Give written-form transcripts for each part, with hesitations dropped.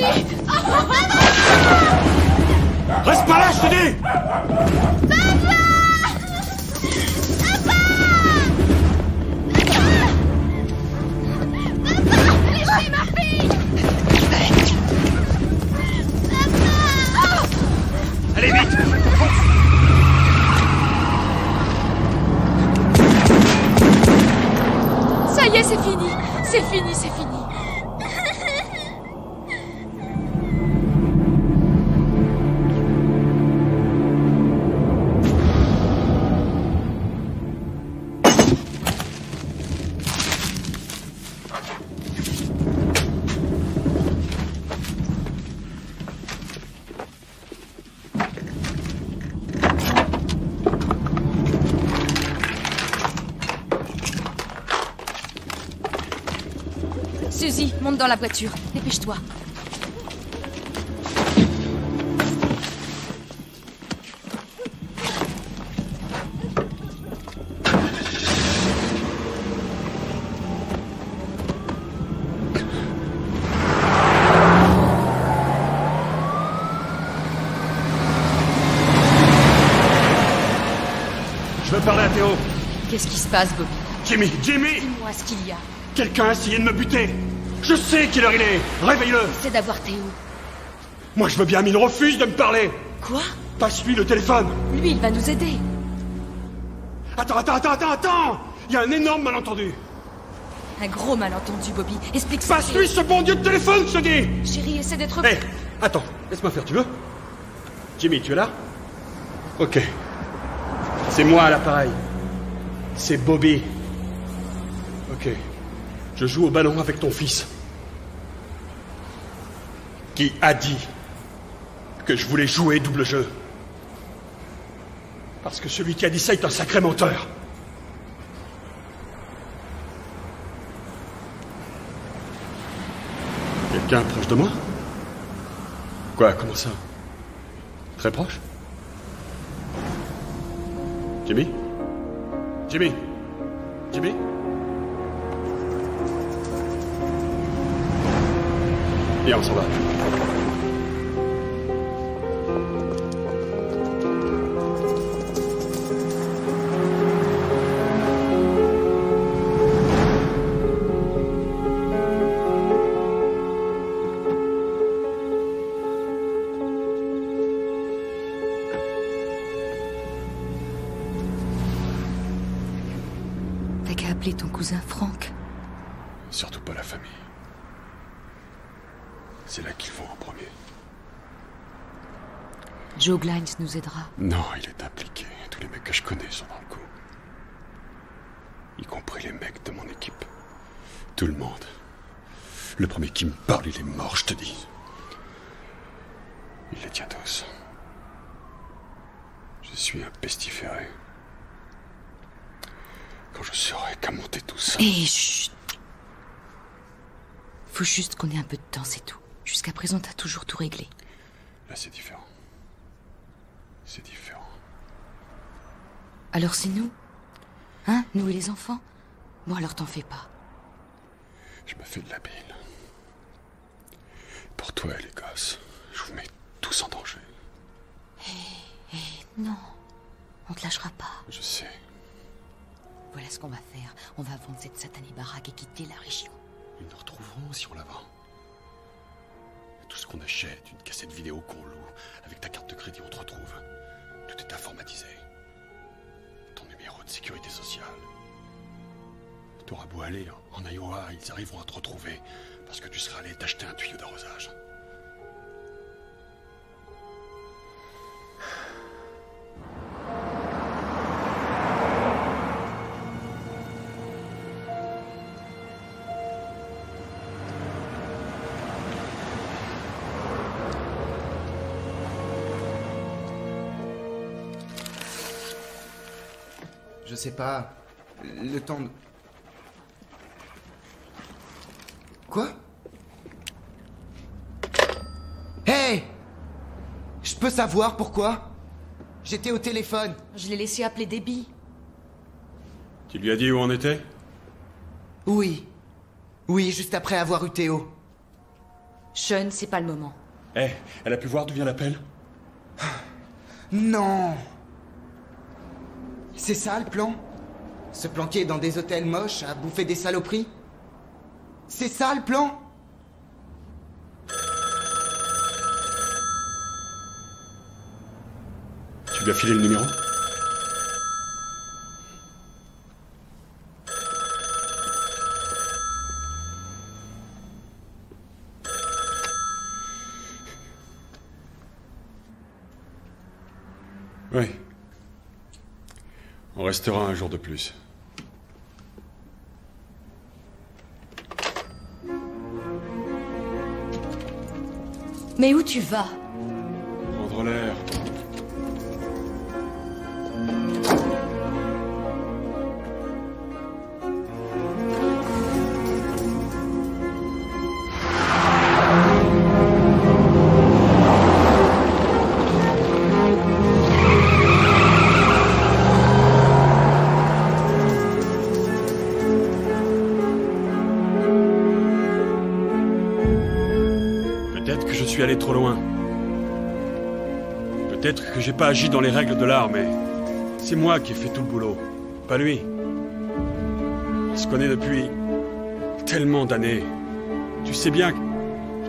Bobby! Reste pas là, je te dis! Laissez ma fille! Allez, vite! Ça y est, c'est fini! C'est fini, c'est fini! Suzy, monte dans la voiture. Dépêche-toi. Je veux parler à Théo. Qu'est-ce qui se passe, Bobby? Jimmy! Dis-moi ce qu'il y a. Quelqu'un a essayé de me buter! Je sais quelle heure il est! Réveille-le! C'est d'avoir Théo. Moi je veux bien, mais il refuse de me parler! Quoi? Passe-lui le téléphone! Lui, il va nous aider. Attends! Il y a un énorme malentendu! Un gros malentendu, Bobby. Explique ça. Passe-lui ce bon Dieu de téléphone, je te dis! Chérie, essaie d'être... Hé, attends, laisse-moi faire, tu veux? Jimmy, tu es là? Ok. C'est moi à l'appareil. C'est Bobby. Ok. Je joue au ballon avec ton fils. Qui a dit que je voulais jouer double jeu? Parce que celui qui a dit ça est un sacré menteur. Quelqu'un proche de moi? Quoi, comment ça? Très proche? Jimmy? Jimmy? Jimmy? Viens, on s'en va. T'as qu'à appeler ton cousin Frank. Surtout pas la famille. C'est là qu'ils vont en premier. Joe Glines nous aidera. Non, il est impliqué. Tous les mecs que je connais sont dans le coup. Y compris les mecs de mon équipe. Tout le monde. Le premier qui me parle, il est mort, je te dis. Il les tient tous. Je suis un pestiféré. Quand je saurai qu'à monter tout ça... Et chut. Faut juste qu'on ait un peu de temps, c'est tout. Jusqu'à présent, t'as toujours tout réglé. Là, c'est différent. C'est différent. Alors c'est nous? Hein? Nous et les enfants? Bon, alors t'en fais pas. Je me fais de la bile. Pour toi et les gosses, je vous mets tous en danger. Non. On te lâchera pas. Je sais. Voilà ce qu'on va faire. On va vendre cette satanée baraque et quitter la région. Ils nous retrouveront si on la vend. Tout ce qu'on achète, une cassette vidéo qu'on loue, avec ta carte de crédit, on te retrouve. Tout est informatisé. Ton numéro de sécurité sociale. T'auras beau aller en Iowa, ils arriveront à te retrouver parce que tu seras allé t'acheter un tuyau d'arrosage. Je sais pas. Le temps de... Quoi? Hey! Je peux savoir pourquoi? J'étais au téléphone. Je l'ai laissé appeler Debbie. Tu lui as dit où on était? Oui. Oui, juste après avoir eu Théo. Sean, c'est pas le moment. Eh, elle a pu voir d'où vient l'appel? Non! C'est ça le plan? Se planquer dans des hôtels moches à bouffer des saloperies? C'est ça le plan? Tu lui as filé le numéro? Oui. On restera un jour de plus. Mais où tu vas? Prendre l'air. Peut-être que je suis allé trop loin. Peut-être que j'ai pas agi dans les règles de l'art, mais c'est moi qui ai fait tout le boulot, pas lui. On se connaît depuis tellement d'années. Tu sais bien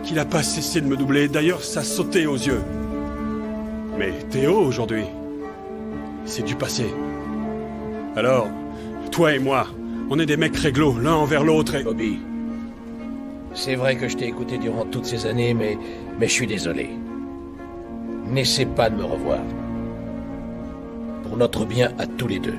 qu'il a pas cessé de me doubler. D'ailleurs, ça sautait aux yeux. Mais Théo, aujourd'hui, c'est du passé. Alors, toi et moi, on est des mecs réglo, l'un envers l'autre et... Bobby, c'est vrai que je t'ai écouté durant toutes ces années, mais je suis désolé. N'essaie pas de me revoir. Pour notre bien à tous les deux.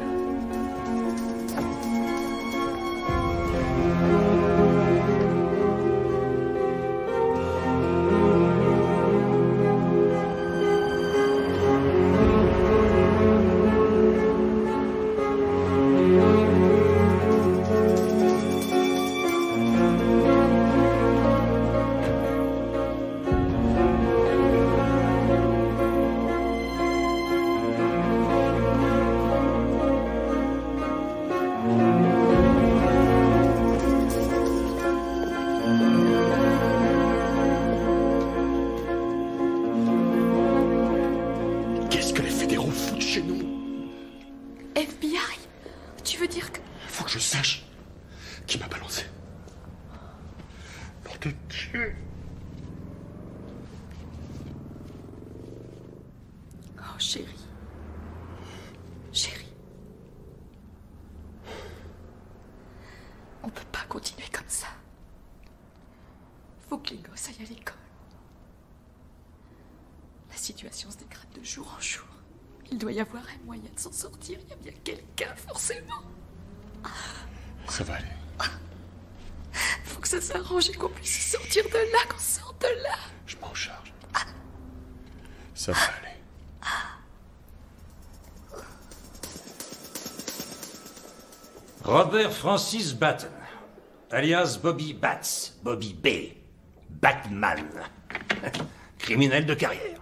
Qu'est-ce que les fédéraux foutent chez nous? FBI? Tu veux dire que... Faut que je sache qui m'a balancé. Nom de Dieu. Oh, chérie. Chérie. On peut pas continuer comme ça. Faut que les gosses aillent à l'école. La situation se dégrade de jour en jour. Il doit y avoir un moyen de s'en sortir. Il y a bien quelqu'un, forcément. Ça va aller. Faut que ça s'arrange et qu'on puisse sortir de là, qu'on sorte de là. Je m'en charge. Ça va aller. Robert Francis Batten, alias Bobby Bats, Bobby B. Batman. Criminel de carrière.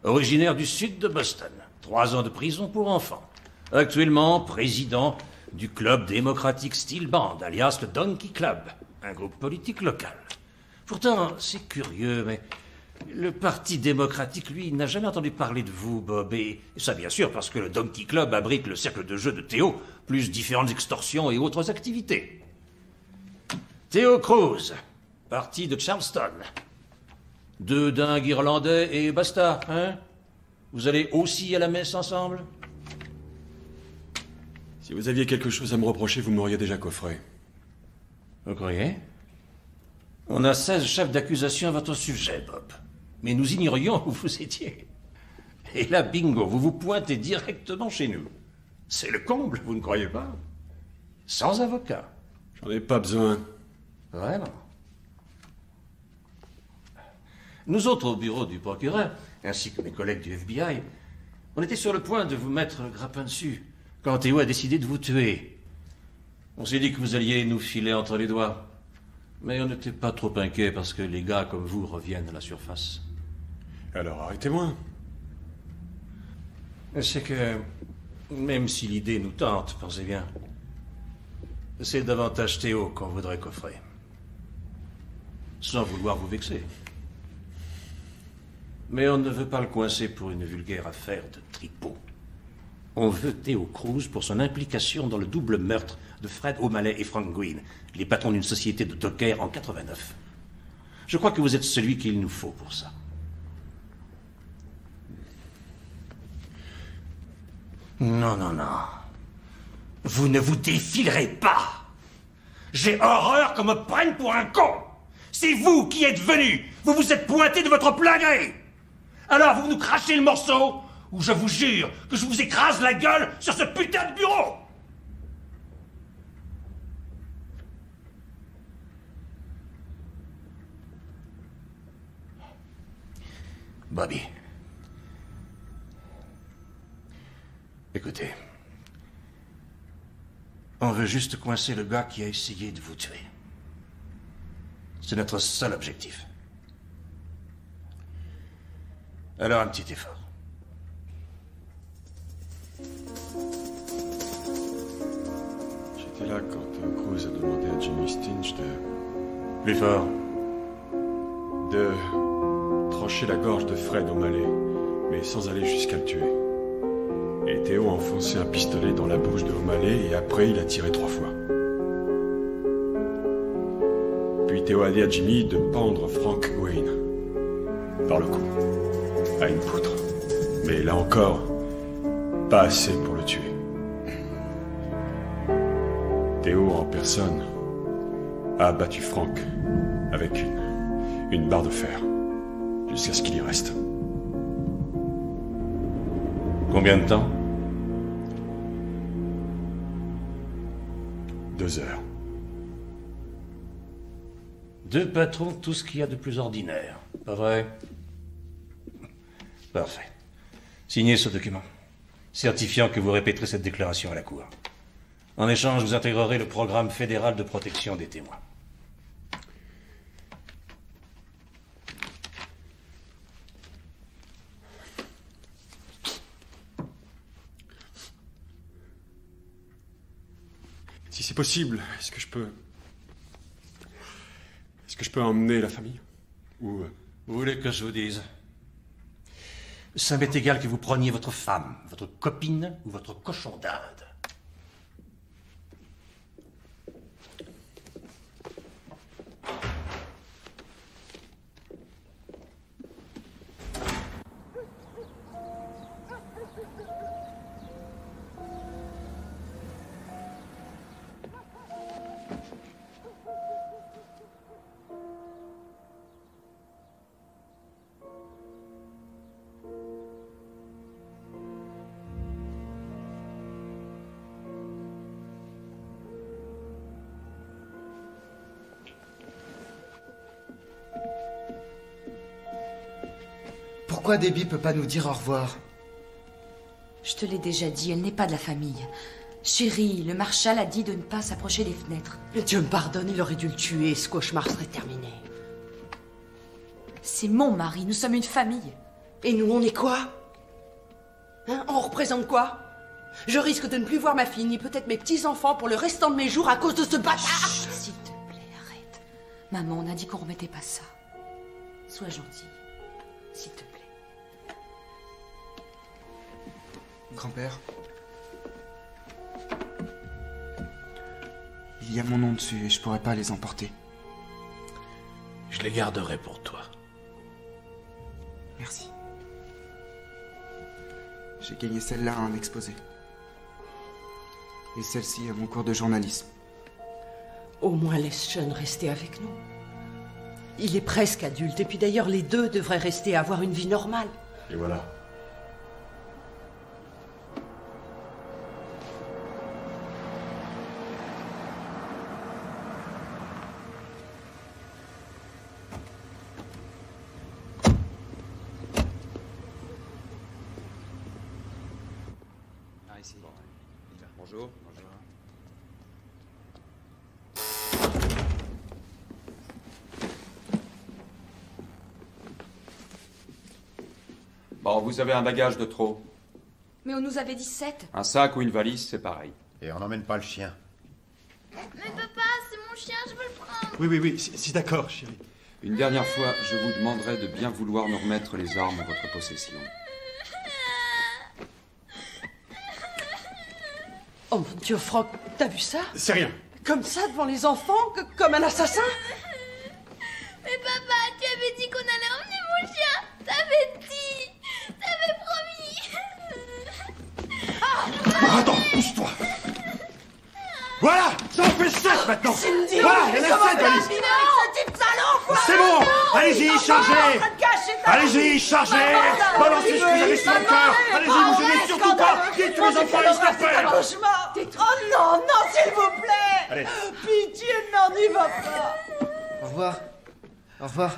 Originaire du sud de Boston. 3 ans de prison pour enfants. Actuellement président du Club démocratique Steel Band, alias le Donkey Club, un groupe politique local. Pourtant, c'est curieux, mais le Parti démocratique, lui, n'a jamais entendu parler de vous, Bob. Et ça, bien sûr, parce que le Donkey Club abrite le cercle de jeu de Théo, plus différentes extorsions et autres activités. Théo Cruz, parti de Charleston. 2 dingues irlandais et basta, hein? Vous allez aussi à la messe ensemble? Si vous aviez quelque chose à me reprocher, vous m'auriez déjà coffré. Vous croyez? On a 16 chefs d'accusation à votre sujet, Bob. Mais nous ignorions où vous étiez. Et là, bingo, vous vous pointez directement chez nous. C'est le comble, vous ne croyez pas? Sans avocat. J'en ai pas besoin. Vraiment. Nous autres, au bureau du procureur, ainsi que mes collègues du FBI, on était sur le point de vous mettre le grappin dessus, quand Théo a décidé de vous tuer. On s'est dit que vous alliez nous filer entre les doigts. Mais on n'était pas trop inquiets parce que les gars comme vous reviennent à la surface. Alors arrêtez-moi. C'est que, même si l'idée nous tente, pensez bien, c'est davantage Théo qu'on voudrait coffrer. sans vouloir vous vexer. Mais on ne veut pas le coincer pour une vulgaire affaire de tripot. On veut Theo Cruz pour son implication dans le double meurtre de Fred O'Malley et Frank Green, les patrons d'une société de dockers en 89. Je crois que vous êtes celui qu'il nous faut pour ça. Non, non, non. Vous ne vous défilerez pas. J'ai horreur qu'on me prenne pour un con. C'est vous qui êtes venu. Vous vous êtes pointé de votre plein gré. Alors vous nous crachez le morceau, ou je vous jure que je vous écrase la gueule sur ce putain de bureau. Bobby. Écoutez. On veut juste coincer le gars qui a essayé de vous tuer. C'est notre seul objectif. Alors un petit effort. J'étais là quand Cruz a demandé à Jimmy Stinch Plus fort. de trancher la gorge de Fred O'Malley, mais sans aller jusqu'à le tuer. Et Theo a enfoncé un pistolet dans la bouche de O'Malley et après il a tiré 3 fois. Puis Theo a dit à Jimmy de pendre Frank Wayne par le cou à une poutre. Mais là encore, pas assez pour le tuer. Theo en personne a abattu Frank avec une barre de fer jusqu'à ce qu'il y reste. Combien de temps? 2 heures. 2 patrons, tout ce qu'il y a de plus ordinaire. Pas vrai? Parfait. Signez ce document, certifiant que vous répéterez cette déclaration à la Cour. En échange, vous intégrerez le programme fédéral de protection des témoins. Si c'est possible, est-ce que je peux emmener la famille? Ou... Vous voulez que je vous dise? Ça m'est égal que vous preniez votre femme, votre copine ou votre cochon d'Inde. Pourquoi Debbie peut pas nous dire au revoir? Je te l'ai déjà dit, elle n'est pas de la famille. Chérie, le marshal a dit de ne pas s'approcher des fenêtres. Mais Dieu me pardonne, il aurait dû le tuer, ce cauchemar serait terminé. C'est mon mari, nous sommes une famille. Et nous, on est quoi? Hein? On représente quoi? Je risque de ne plus voir ma fille, ni peut-être mes petits-enfants pour le restant de mes jours à cause de ce bâtard. Chut, s'il te plaît, arrête. Maman, on a dit qu'on remettait pas ça. Sois gentil, s'il te plaît. Grand-père, il y a mon nom dessus et je pourrais pas les emporter. Je les garderai pour toi. Merci. J'ai gagné celle-là à un exposé. Et celle-ci à mon cours de journalisme. Au moins laisse Sean rester avec nous. Il est presque adulte, et puis d'ailleurs les deux devraient rester à avoir une vie normale. Et voilà. Bonjour. Bon, vous avez un bagage de trop. Mais on nous avait dit 7. Un sac ou une valise, c'est pareil. Et on n'emmène pas le chien. Mais papa, c'est mon chien, je veux le prendre. Oui, si d'accord, chérie. Une dernière fois, je vous demanderai de bien vouloir me remettre les armes en votre possession. Oh mon Dieu, Franck, t'as vu ça? C'est rien. Comme ça, devant les enfants, comme un assassin? Mais papa, tu avais dit qu'on allait emmener mon chien. T'avais dit. T'avais promis. Attends, pousse-toi. Voilà, ça en fait 7 maintenant. Cindy, voilà, il y en a 7, Alice. Ce type salaud, quoi! C'est bon. Allez-y, chargez. Allez-y, chargez. Balancez ce que vous avez sur le cœur. Allez-y, vous gênez surtout pas. Dites tous les enfants, ils se la paient. Oh non, non, s'il vous plaît! Allez. Pitié, non, n'y va pas! Au revoir. Au revoir.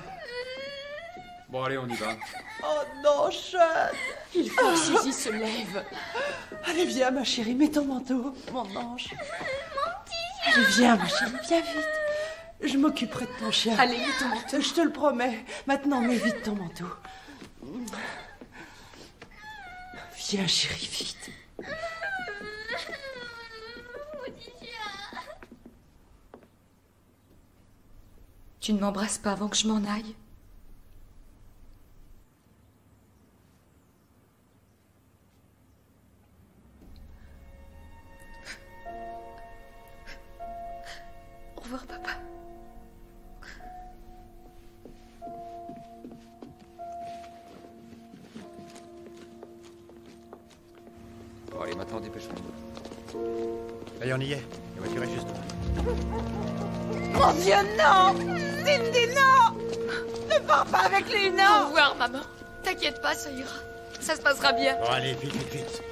Bon, allez, on y va. Oh non, Chad! Il faut que Suzy se lève. Allez, viens, ma chérie, mets ton manteau, mon ange. Allez, viens, ma chérie, viens vite. Je m'occuperai de ton chien. Allez, mets ton manteau. Je te le promets. Maintenant, mets vite ton manteau. Viens, chérie, vite. Tu ne m'embrasses pas avant que je m'en aille? Au revoir, papa. Bon, allez, maintenant, dépêchons. Allez, on y est. La voiture est juste là. Mon Dieu, non! Cindy, non! Ne pars pas avec lui, Au non! revoir, maman. T'inquiète pas, ça ira. Ça se passera bien. Bon, allez, vite, vite, vite.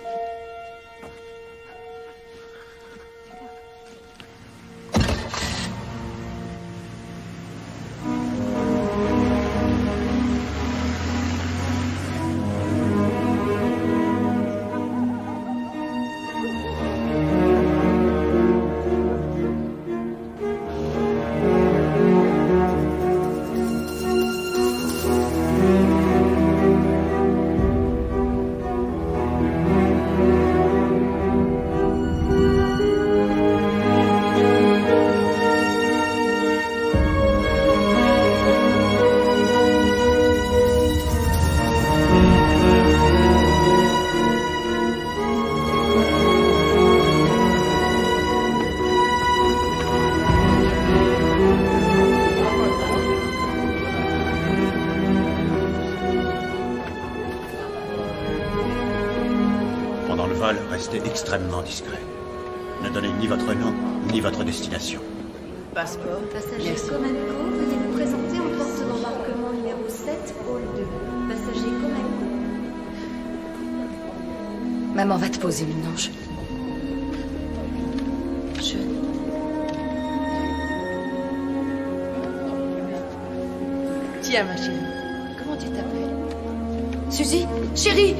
Restez extrêmement discret. Ne donnez ni votre nom, ni votre destination. Passeport. Passager Comanco, veuillez vous présenter en porte d'embarquement numéro 7, hall 2. Passager Comanco. Maman va te poser une ange. Tiens, ma chérie. Comment tu t'appelles? Suzy, chérie.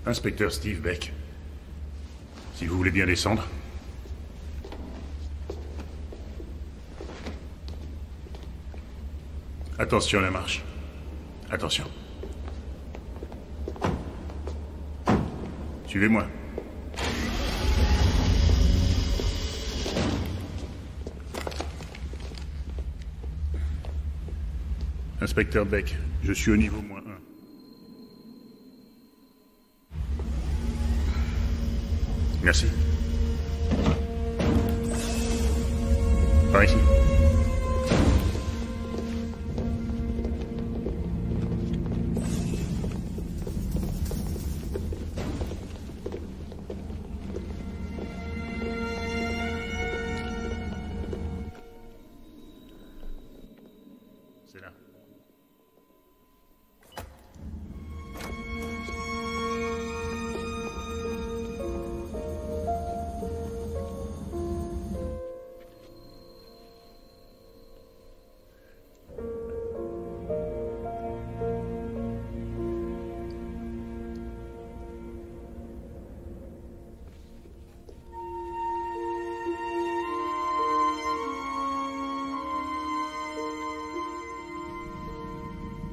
Inspecteur Steve Beck. Si vous voulez bien descendre. Attention à la marche. Attention. Suivez-moi. Inspecteur Beck, je suis au niveau -1. Merci. Par ici. C'est là.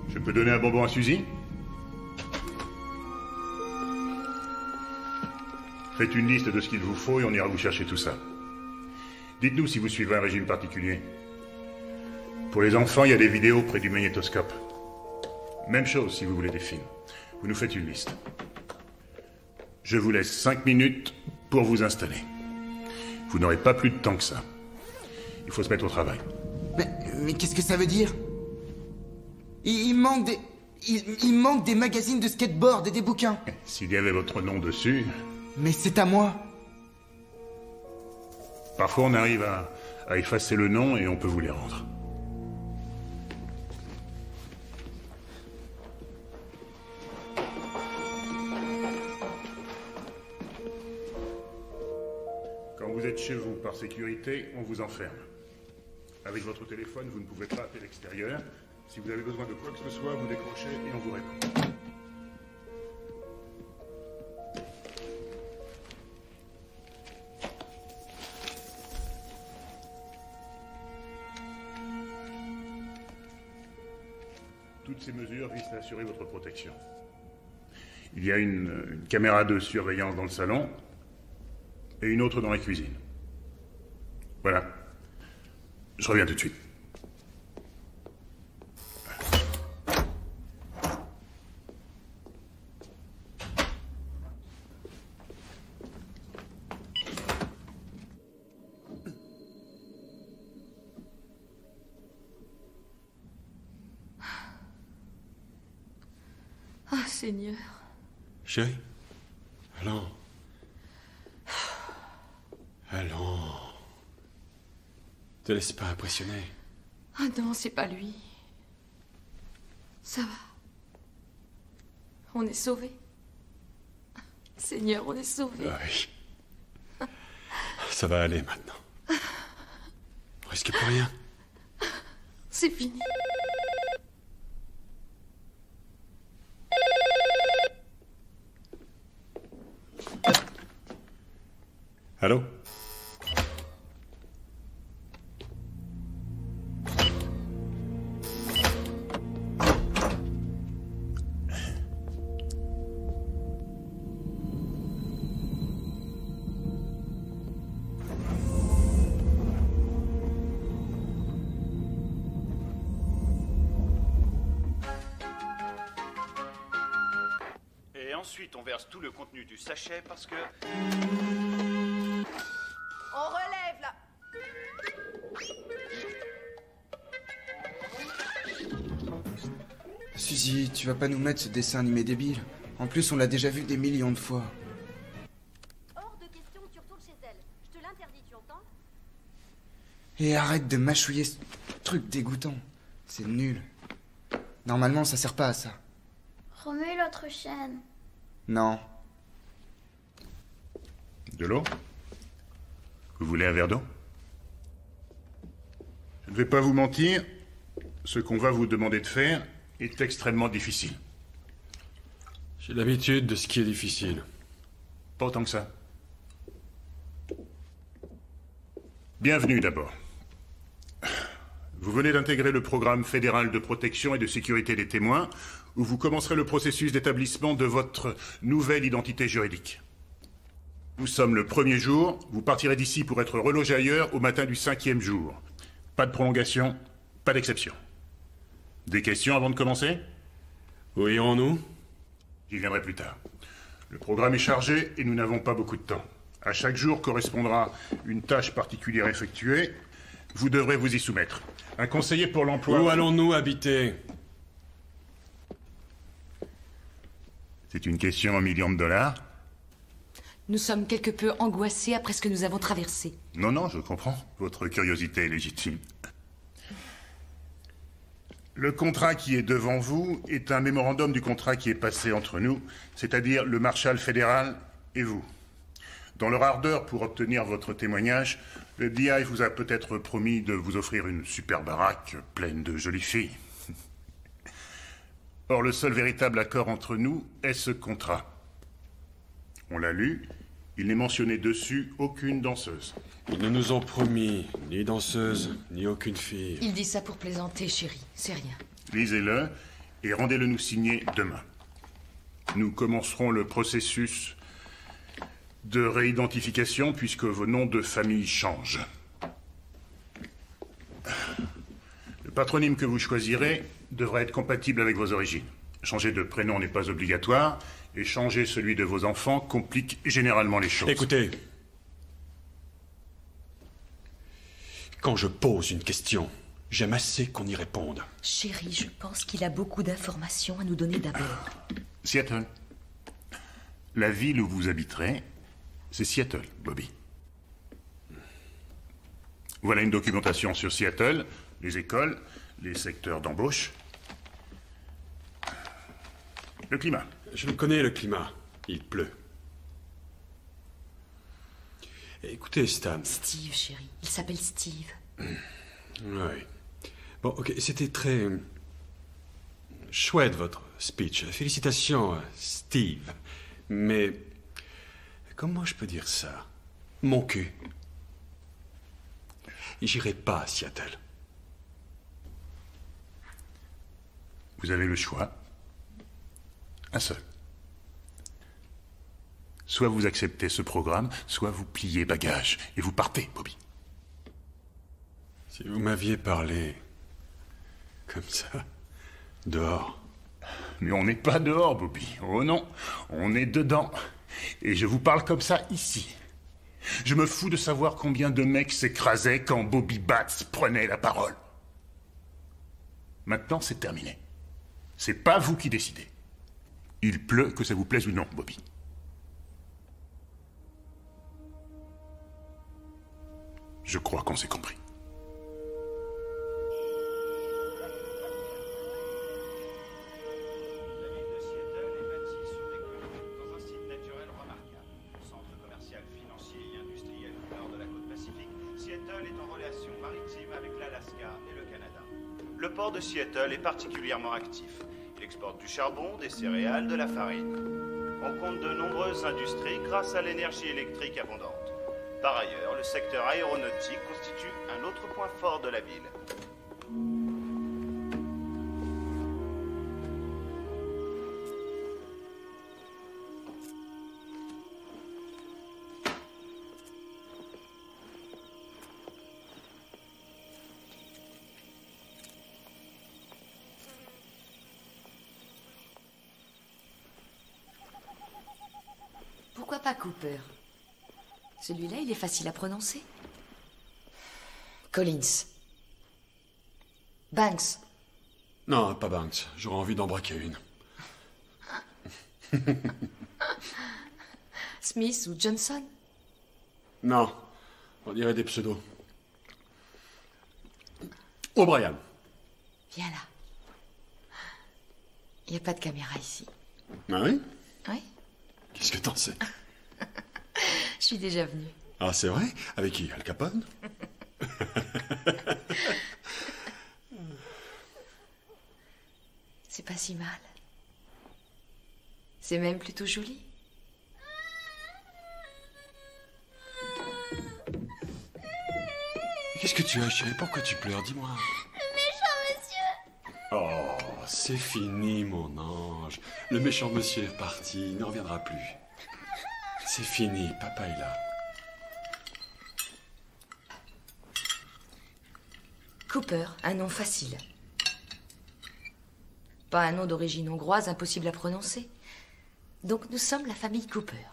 Je peux donner un bonbon à Suzy? Faites une liste de ce qu'il vous faut et on ira vous chercher tout ça. Dites-nous si vous suivez un régime particulier. Pour les enfants, il y a des vidéos près du magnétoscope. Même chose si vous voulez des films. Vous nous faites une liste. Je vous laisse 5 minutes pour vous installer. Vous n'aurez pas plus de temps que ça. Il faut se mettre au travail. Mais qu'est-ce que ça veut dire? Il manque des... Il manque des magazines de skateboard et des bouquins. S'il y avait votre nom dessus... Mais c'est à moi. Parfois on arrive à effacer le nom et on peut vous les rendre. Quand vous êtes chez vous par sécurité, on vous enferme. Avec votre téléphone, vous ne pouvez pas appeler l'extérieur. Si vous avez besoin de quoi que ce soit, vous décrochez et on vous répond. Toutes ces mesures visent à assurer votre protection. Il y a une caméra de surveillance dans le salon et une autre dans la cuisine. Voilà. Je reviens tout de suite. Ah, Seigneur. Chérie, allons. Allons. Te laisse pas impressionner. Ah non, c'est pas lui. Ça va. On est sauvés. Seigneur, on est sauvés. Oui. Ça va aller maintenant. On risque plus rien. C'est fini. Allô? Et ensuite, on verse tout le contenu du sachet parce que... On relève là. Suzy, tu vas pas nous mettre ce dessin animé débile. En plus, on l'a déjà vu des millions de fois. Hors de question que tu retournes chez elle. Je te l'interdis, tu entends? Et arrête de mâchouiller ce truc dégoûtant. C'est nul. Normalement, ça sert pas à ça. Remets l'autre chaîne. Non. De l'eau? Vous voulez un verre d'eau? Je ne vais pas vous mentir, ce qu'on va vous demander de faire est extrêmement difficile. J'ai l'habitude de ce qui est difficile. Pas autant que ça. Bienvenue d'abord. Vous venez d'intégrer le programme fédéral de protection et de sécurité des témoins, où vous commencerez le processus d'établissement de votre nouvelle identité juridique. Nous sommes le 1er jour, vous partirez d'ici pour être relogé ailleurs au matin du 5e jour. Pas de prolongation, pas d'exception. Des questions avant de commencer? Où irons-nous? J'y viendrai plus tard. Le programme est chargé et nous n'avons pas beaucoup de temps. À chaque jour correspondra une tâche particulière effectuée. Vous devrez vous y soumettre. Un conseiller pour l'emploi... Où allons-nous habiter? C'est une question à $1 million? Nous sommes quelque peu angoissés après ce que nous avons traversé. Non, je comprends. Votre curiosité est légitime. Le contrat qui est devant vous est un mémorandum du contrat qui est passé entre nous, c'est-à-dire le marshal fédéral et vous. Dans leur ardeur pour obtenir votre témoignage, le DI vous a peut-être promis de vous offrir une super baraque pleine de jolies filles. Or, le seul véritable accord entre nous est ce contrat. On l'a lu, il n'est mentionné dessus aucune danseuse. Ils ne nous ont promis ni danseuse, ni aucune fille. Il dit ça pour plaisanter, chérie. C'est rien. Lisez-le et rendez-le nous signer demain. Nous commencerons le processus de réidentification puisque vos noms de famille changent. Le patronyme que vous choisirez devra être compatible avec vos origines. Changer de prénom n'est pas obligatoire et changer celui de vos enfants complique généralement les choses. Écoutez, quand je pose une question, j'aime assez qu'on y réponde. Chérie, je pense qu'il a beaucoup d'informations à nous donner d'abord. Seattle. La ville où vous habiterez, c'est Seattle, Bobby. Voilà une documentation sur Seattle, les écoles, les secteurs d'embauche. Le climat. Je le connais, le climat. Il pleut. Écoutez, Stan. Steve, chérie. Il s'appelle Steve. Oui. Bon, ok, c'était très... chouette, votre speech. Félicitations, Steve. Mais... comment je peux dire ça? Mon cul. J'irai pas à Seattle. Vous avez le choix. Un seul. Soit vous acceptez ce programme, soit vous pliez bagages et vous partez, Bobby. Si vous m'aviez parlé comme ça, dehors. Mais on n'est pas dehors, Bobby. Oh non, on est dedans. Et je vous parle comme ça ici. Je me fous de savoir combien de mecs s'écrasaient quand Bobby Batts prenait la parole. Maintenant, c'est terminé. C'est pas vous qui décidez. Il pleut, que ça vous plaise ou non, Bobby. Je crois qu'on s'est compris. Le port de Seattle est particulièrement actif. Il exporte du charbon, des céréales, de la farine. On compte de nombreuses industries grâce à l'énergie électrique abondante. Par ailleurs, le secteur aéronautique constitue un autre point fort de la ville. Pourquoi pas Cooper? Celui-là, il est facile à prononcer. Collins. Banks. Non, pas Banks. J'aurais envie d'en braquer une. Smith ou Johnson? Non, on dirait des pseudos. O'Brien. Viens là. Il n'y a pas de caméra ici. Ah oui? Oui. Qu'est-ce que t'en sais? Je suis déjà venue. Ah, c'est vrai? Avec qui? Al Capone? C'est pas si mal. C'est même plutôt joli. Qu'est-ce que tu as, chérie? Pourquoi tu pleures? Dis-moi. Le méchant monsieur. Oh, c'est fini, mon ange. Le méchant monsieur est reparti, il ne reviendra plus. C'est fini, papa est là. Cooper, un nom facile. Pas un nom d'origine hongroise, impossible à prononcer. Donc nous sommes la famille Cooper.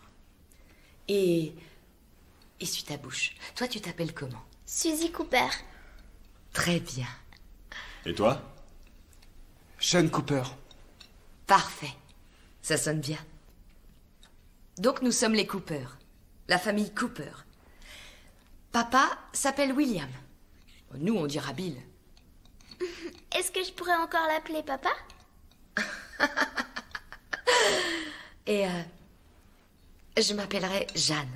Et... essuie ta bouche. Toi, tu t'appelles comment? Suzy Cooper. Très bien. Et toi? Sean Cooper. Parfait. Ça sonne bien. Donc nous sommes les Cooper. La famille Cooper. Papa s'appelle William. Nous, on dira Bill. Est-ce que je pourrais encore l'appeler papa? Et je m'appellerai Jeanne.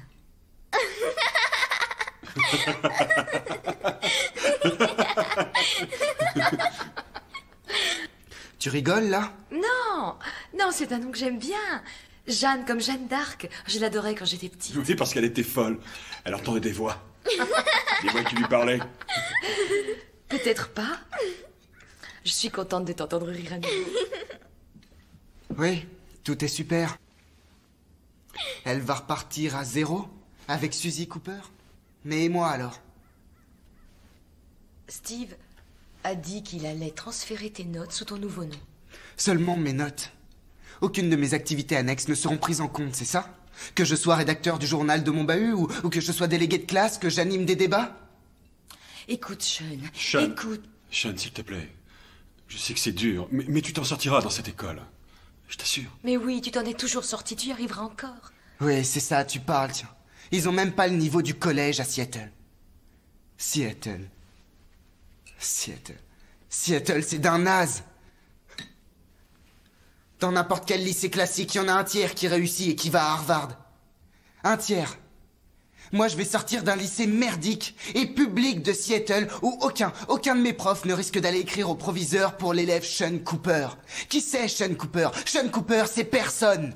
Tu rigoles, là? Non, non, c'est un nom que j'aime bien. Jeanne comme Jeanne d'Arc. Je l'adorais quand j'étais petite. Oui, parce qu'elle était folle. Elle entendait des voix. Des voix qui lui parlaient. Peut-être pas. Je suis contente de t'entendre rire à nouveau. Oui, tout est super. Elle va repartir à zéro avec Suzy Cooper. Mais et moi alors? Steve a dit qu'il allait transférer tes notes sous ton nouveau nom. Seulement mes notes. Aucune de mes activités annexes ne seront prises en compte, c'est ça? Que je sois rédacteur du journal de mon bahut ou que je sois délégué de classe, que j'anime des débats? Écoute, Sean. Sean. Écoute. Sean, s'il te plaît. Je sais que c'est dur, mais tu t'en sortiras dans cette école. Je t'assure. Mais oui, tu t'en es toujours sorti, tu y arriveras encore. Oui, c'est ça, tu parles, tiens. Ils ont même pas le niveau du collège à Seattle. Seattle, c'est d'un naze. Dans n'importe quel lycée classique, il y en a un tiers qui réussit et qui va à Harvard. Un tiers. Moi, je vais sortir d'un lycée merdique et public de Seattle où aucun de mes profs ne risque d'aller écrire au proviseur pour l'élève Sean Cooper. Qui c'est Sean Cooper? Sean Cooper, c'est personne.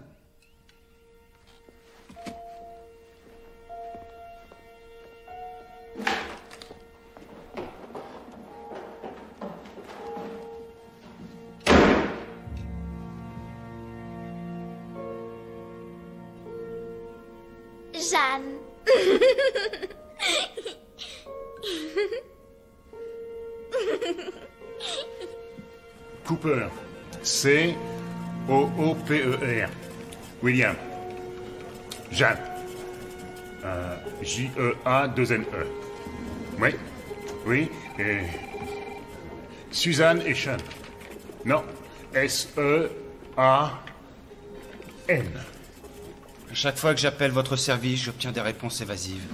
Jeanne. Cooper. C-O-O-P-E-R. William. Jeanne. J-E-A-2-N-E. Oui. Oui. Et... Suzanne et Sean. Non. S-E-A-N. Chaque fois que j'appelle votre service, j'obtiens des réponses évasives.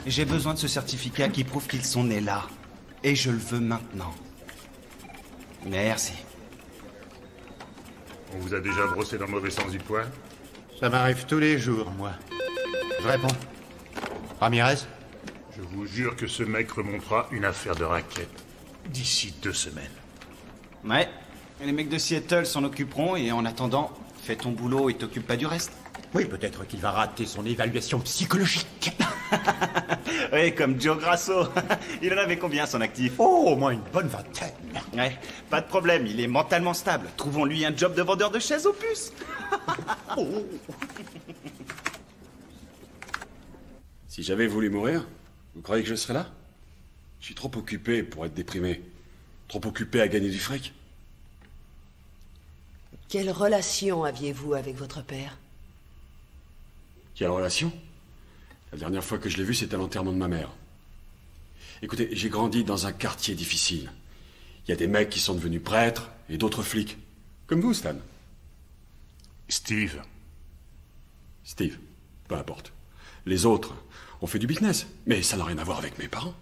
J'ai besoin de ce certificat qui prouve qu'ils sont nés là. Et je le veux maintenant. Merci. On vous a déjà brossé dans le mauvais sens du poil? Ça m'arrive tous les jours, moi. Je réponds. Ramirez? Je vous jure que ce mec remontera une affaire de raquette d'ici 2 semaines. Ouais. Les mecs de Seattle s'en occuperont et en attendant, fais ton boulot et t'occupe pas du reste. Oui, peut-être qu'il va rater son évaluation psychologique. Oui, comme Joe Grasso. Il en avait combien, son actif? Oh, au moins une bonne vingtaine. Ouais, pas de problème, il est mentalement stable. Trouvons-lui un job de vendeur de chaises aux puces. Oh. Si j'avais voulu mourir, vous croyez que je serais là? Je suis trop occupé pour être déprimé. Trop occupé à gagner du fric. Quelle relation aviez-vous avec votre père? Quelle relation? La dernière fois que je l'ai vu, c'était à l'enterrement de ma mère. Écoutez, j'ai grandi dans un quartier difficile. Il y a des mecs qui sont devenus prêtres et d'autres flics. Comme vous, Stan. Steve. Steve, peu importe. Les autres ont fait du business, mais ça n'a rien à voir avec mes parents.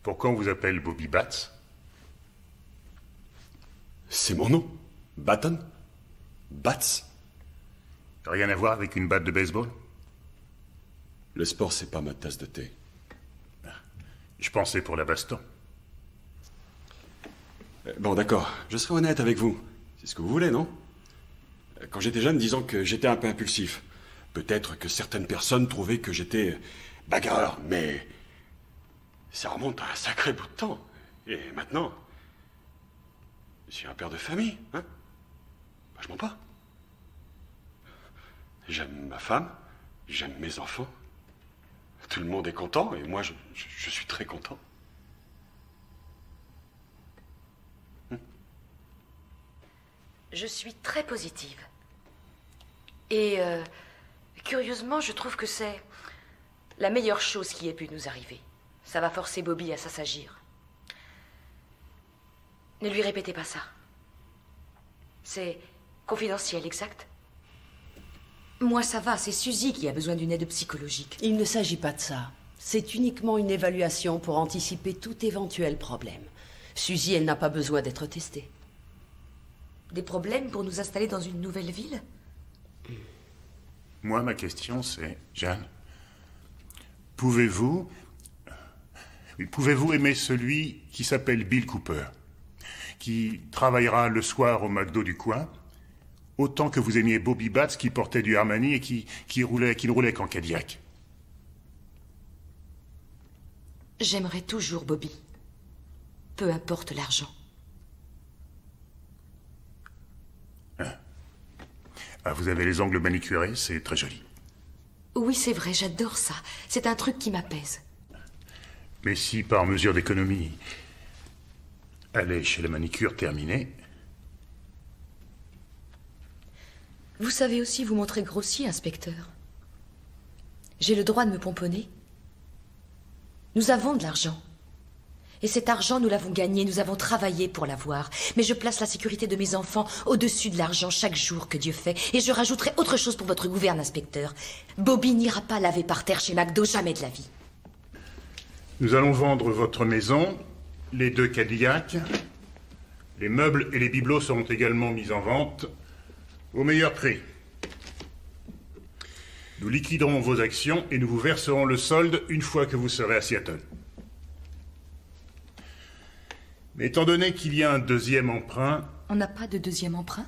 Pourquoi on vous appelle Bobby Batts? C'est mon nom. Batten. Batts. Rien à voir avec une batte de baseball? Le sport, c'est pas ma tasse de thé. Je pensais pour la baston. Bon, d'accord. Je serai honnête avec vous. C'est ce que vous voulez, non? quand j'étais jeune, disant que j'étais un peu impulsif. Peut-être que certaines personnes trouvaient que j'étais bagarreur, mais ça remonte à un sacré bout de temps. Et maintenant, je suis un père de famille, hein? Bah, je mens pas. J'aime ma femme, j'aime mes enfants. Tout le monde est content, et moi, je suis très content. Je suis très positive. Et, curieusement, je trouve que c'est la meilleure chose qui ait pu nous arriver. Ça va forcer Bobby à s'assagir. Ne lui répétez pas ça. C'est confidentiel, exact? Moi, ça va, c'est Suzy qui a besoin d'une aide psychologique. Il ne s'agit pas de ça. C'est uniquement une évaluation pour anticiper tout éventuel problème. Suzy, elle n'a pas besoin d'être testée. Des problèmes pour nous installer dans une nouvelle ville? Moi, ma question, c'est... Jeanne, pouvez-vous aimer celui qui s'appelle Bill Cooper, qui travaillera le soir au McDo du coin, autant que vous aimiez Bobby Batts qui portait du Armani et qui ne roulait qu'en Cadillac? J'aimerais toujours Bobby. Peu importe l'argent. Ah, vous avez les ongles manicurés, c'est très joli. Oui, c'est vrai, j'adore ça. C'est un truc qui m'apaise. Mais si, par mesure d'économie, aller chez la manicure terminée... Vous savez aussi vous montrer grossier, inspecteur. J'ai le droit de me pomponner. Nous avons de l'argent. Et cet argent, nous l'avons gagné, nous avons travaillé pour l'avoir. Mais je place la sécurité de mes enfants au-dessus de l'argent chaque jour que Dieu fait. Et je rajouterai autre chose pour votre gouverne, inspecteur. Bobby n'ira pas laver par terre chez McDo, jamais de la vie. Nous allons vendre votre maison, les 2 Cadillacs. Les meubles et les bibelots seront également mis en vente au meilleur prix. Nous liquiderons vos actions et nous vous verserons le solde une fois que vous serez à Seattle. Mais étant donné qu'il y a un deuxième emprunt... On n'a pas de deuxième emprunt?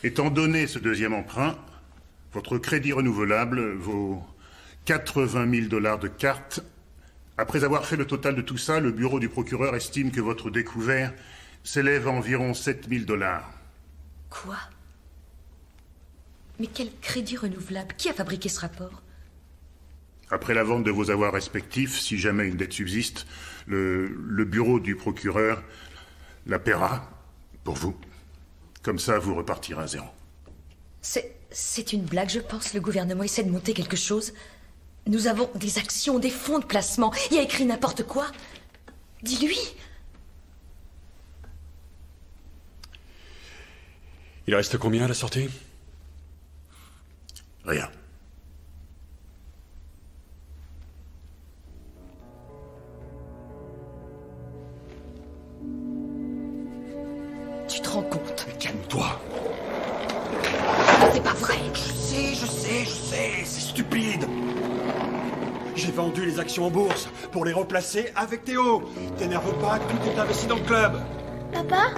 Étant donné ce deuxième emprunt, votre crédit renouvelable vaut 80 000 $ de cartes. Après avoir fait le total de tout ça, le bureau du procureur estime que votre découvert s'élève à environ 7 000 $. Quoi? Mais quel crédit renouvelable? Qui a fabriqué ce rapport? Après la vente de vos avoirs respectifs, si jamais une dette subsiste, le bureau du procureur la paiera pour vous. Comme ça, vous repartirez à zéro. C'est une blague, je pense. Le gouvernement essaie de monter quelque chose. Nous avons des actions, des fonds de placement. Il a écrit n'importe quoi. Dis-lui. Il reste combien à la sortie? Rien. Tu te rends compte? Calme-toi. C'est pas vrai. Je sais, c'est stupide. J'ai vendu les actions en bourse pour les replacer avec Théo. T'énerve pas, tout est investi dans le club. Papa?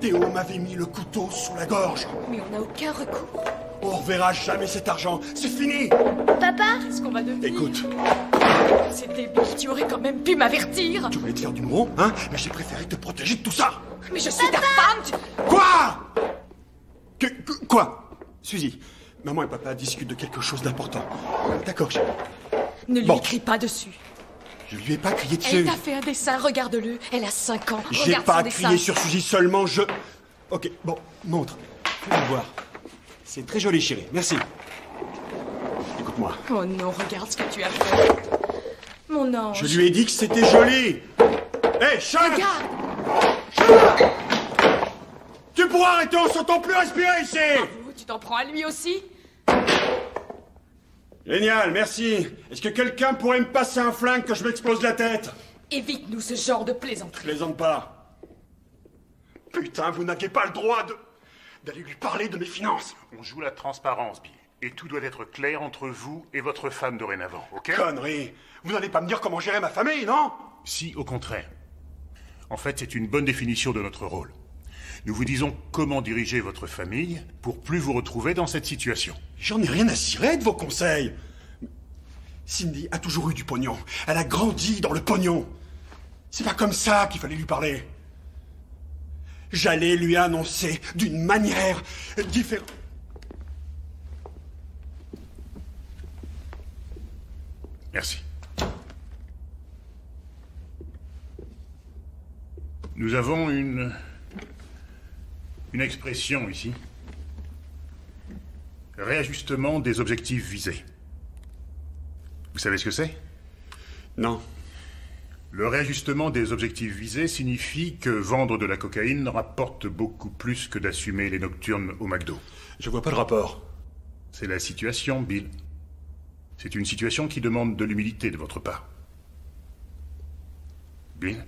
Théo m'avait mis le couteau sous la gorge. Mais on n'a aucun recours. On reverra jamais cet argent, c'est fini. Papa? Qu'est-ce qu'on va devenir? Écoute. C'est débile, tu aurais quand même pu m'avertir. Tu voulais te faire du mot, hein? Mais j'ai préféré te protéger de tout ça. Mais je suis ta femme. Quoi? Quoi? Suzy, maman et papa discutent de quelque chose d'important. D'accord, chérie. Ne lui écris pas dessus. Je lui ai pas crié dessus. Elle t'a fait un dessin, regarde-le. Elle a 5 ans. J'ai Regarde pas son dessin. crié sur Suzy, seulement je... Ok, bon, montre. Fais-le voir. C'est très joli, chérie, merci. Écoute-moi. Oh non, regarde ce que tu as fait. Mon ange. Je lui ai dit que c'était joli. Hé, Sean! Regarde! Sean! Tu pourras arrêter, on s'entend plus respirer ici! Bravo, tu t'en prends à lui aussi? Génial, merci. Est-ce que quelqu'un pourrait me passer un flingue que je m'explose la tête? Évite-nous ce genre de plaisanterie. Je plaisante pas. Putain, vous n'aviez pas le droit d'aller lui parler de mes finances. On joue la transparence, Bill. Et tout doit être clair entre vous et votre femme dorénavant, ok? Connerie. Vous n'allez pas me dire comment gérer ma famille, non? Si, au contraire. En fait, c'est une bonne définition de notre rôle. Nous vous disons comment diriger votre famille pour plus vous retrouver dans cette situation. J'en ai rien à cirer de vos conseils. Cindy a toujours eu du pognon. Elle a grandi dans le pognon. C'est pas comme ça qu'il fallait lui parler. J'allais lui annoncer d'une manière différente. Merci. Nous avons une expression ici. Réajustement des objectifs visés. Vous savez ce que c'est? Non. Le réajustement des objectifs visés signifie que vendre de la cocaïne rapporte beaucoup plus que d'assumer les nocturnes au McDo. Je vois pas le rapport. C'est la situation, Bill. C'est une situation qui demande de l'humilité de votre part. Bill,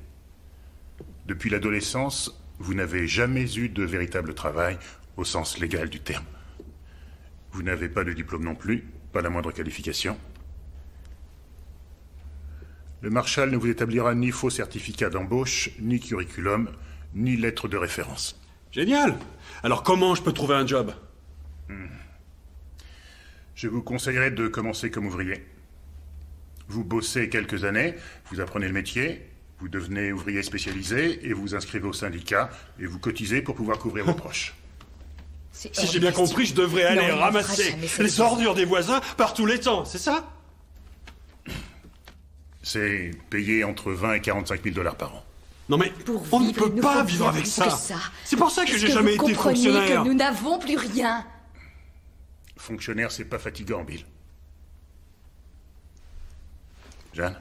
depuis l'adolescence, vous n'avez jamais eu de véritable travail au sens légal du terme. Vous n'avez pas de diplôme non plus, pas la moindre qualification. Le Marshal ne vous établira ni faux certificat d'embauche, ni curriculum, ni lettre de référence. Génial! Alors comment je peux trouver un job? Je vous conseillerais de commencer comme ouvrier. Vous bossez quelques années, vous apprenez le métier, vous devenez ouvrier spécialisé et vous inscrivez au syndicat et vous cotisez pour pouvoir couvrir vos proches. Si j'ai bien compris, je devrais aller ramasser les ordures des voisins par tous les temps, c'est ça? C'est payé entre 20 et 45 000 $ par an. Non mais on ne peut pas vivre avec ça. C'est pour ça que j'ai jamais été fonctionnaire. Que nous n'avons plus rien. Fonctionnaire, c'est pas fatigant, Bill. Jeanne?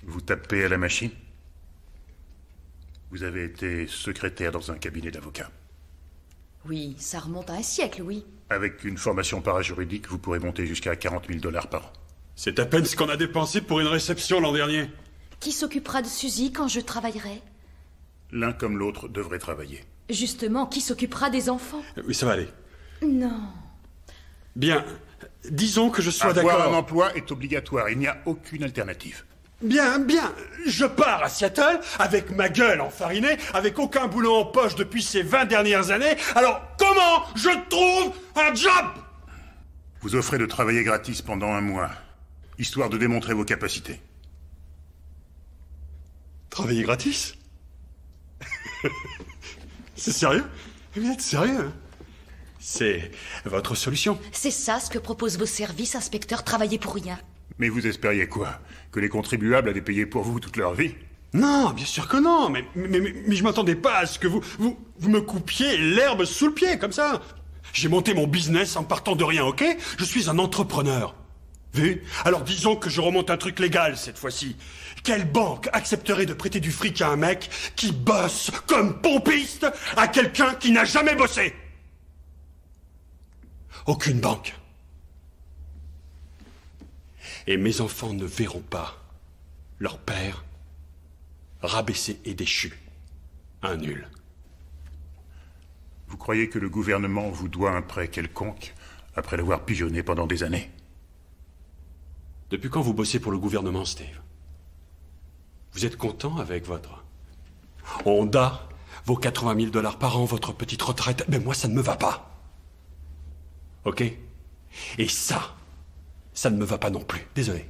Vous tapez à la machine? Vous avez été secrétaire dans un cabinet d'avocats. Oui, ça remonte à un siècle, oui. Avec une formation parajuridique, vous pourrez monter jusqu'à 40 000 $ par an. C'est à peine ce qu'on a dépensé pour une réception l'an dernier. Qui s'occupera de Suzy quand je travaillerai? L'un comme l'autre devrait travailler. Justement, qui s'occupera des enfants? Oui, ça va aller. Non. Bien, disons que je sois d'accord. Avoir un emploi est obligatoire, il n'y a aucune alternative. Bien, je pars à Seattle avec ma gueule enfarinée, avec aucun boulot en poche depuis ces 20 dernières années. Alors, comment je trouve un job? Vous offrez de travailler gratis pendant 1 mois, histoire de démontrer vos capacités. Travailler gratis? C'est sérieux? Vous êtes sérieux, hein? C'est votre solution? C'est ça ce que proposent vos services, inspecteur, travailler pour rien. Mais vous espériez quoi? Que les contribuables allaient payer pour vous toute leur vie? Non, bien sûr que non, mais je m'attendais pas à ce que vous me coupiez l'herbe sous le pied, comme ça. J'ai monté mon business en partant de rien, ok? Je suis un entrepreneur. Vu? Alors disons que je remonte un truc légal cette fois-ci. Quelle banque accepterait de prêter du fric à un mec qui bosse comme pompiste à quelqu'un qui n'a jamais bossé? Aucune banque. Et mes enfants ne verront pas leur père rabaissé et déchu. Un nul. Vous croyez que le gouvernement vous doit un prêt quelconque après l'avoir pigeonné pendant des années? Depuis quand vous bossez pour le gouvernement, Steve? Vous êtes content avec votre Honda, vos 80 000 $ par an, votre petite retraite? Mais moi, ça ne me va pas. Ok? Et ça ne me va pas non plus. Désolé.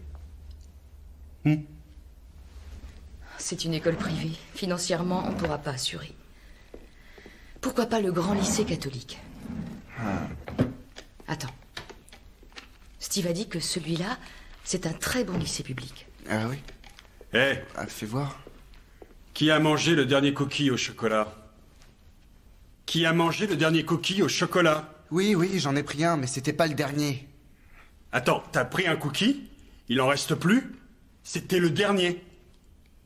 C'est une école privée. Financièrement, on ne pourra pas assurer. Pourquoi pas le grand lycée catholique? Attends. Steve a dit que celui-là, c'est un très bon lycée public. Ah oui? Fais voir. Qui a mangé le dernier cookie au chocolat? Qui a mangé le dernier cookie au chocolat? Oui, j'en ai pris un, mais c'était pas le dernier. Attends, t'as pris un cookie? Il en reste plus? C'était le dernier.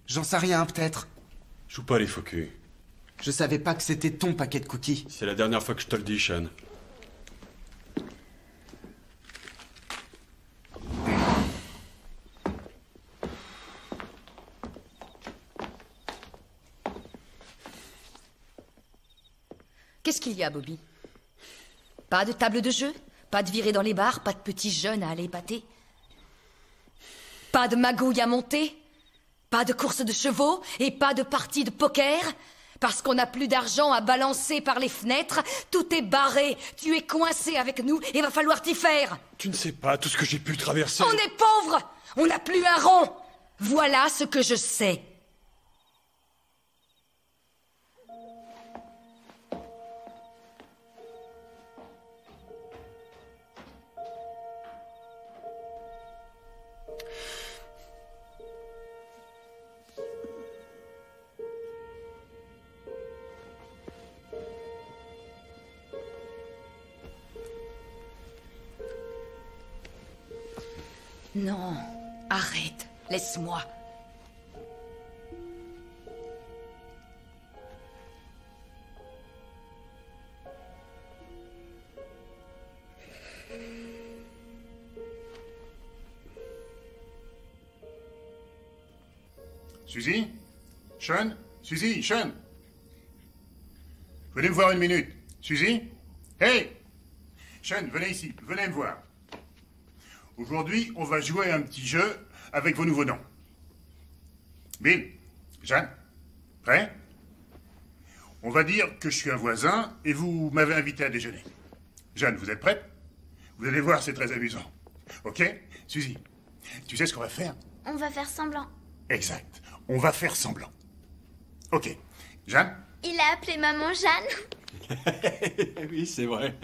J'en sais rien, peut-être. Joue pas les faux culs. Je savais pas que c'était ton paquet de cookies. C'est la dernière fois que je te le dis, Sean. Qu'est-ce qu'il y a, Bobby? Pas de table de jeu? Pas de virée dans les bars? Pas de petits jeunes à aller épater? Pas de magouille à monter? Pas de course de chevaux et pas de partie de poker? Parce qu'on n'a plus d'argent à balancer par les fenêtres, tout est barré. Tu es coincé avec nous et va falloir t'y faire. Tu ne sais pas tout ce que j'ai pu traverser. On est pauvres. On n'a plus un rond. Voilà ce que je sais. Non, arrête, laisse-moi. Suzy? Sean? Suzy? Sean? Venez me voir une minute. Suzy? Hey! Sean, venez ici, venez me voir. Aujourd'hui, on va jouer à un petit jeu avec vos nouveaux noms. Bill, Jeanne, prêt? On va dire que je suis un voisin et vous m'avez invité à déjeuner. Jeanne, vous êtes prête? Vous allez voir, c'est très amusant. Ok? Suzy, tu sais ce qu'on va faire? On va faire semblant. Exact. On va faire semblant. Ok. Jeanne? Il a appelé maman Jeanne. Oui, c'est vrai.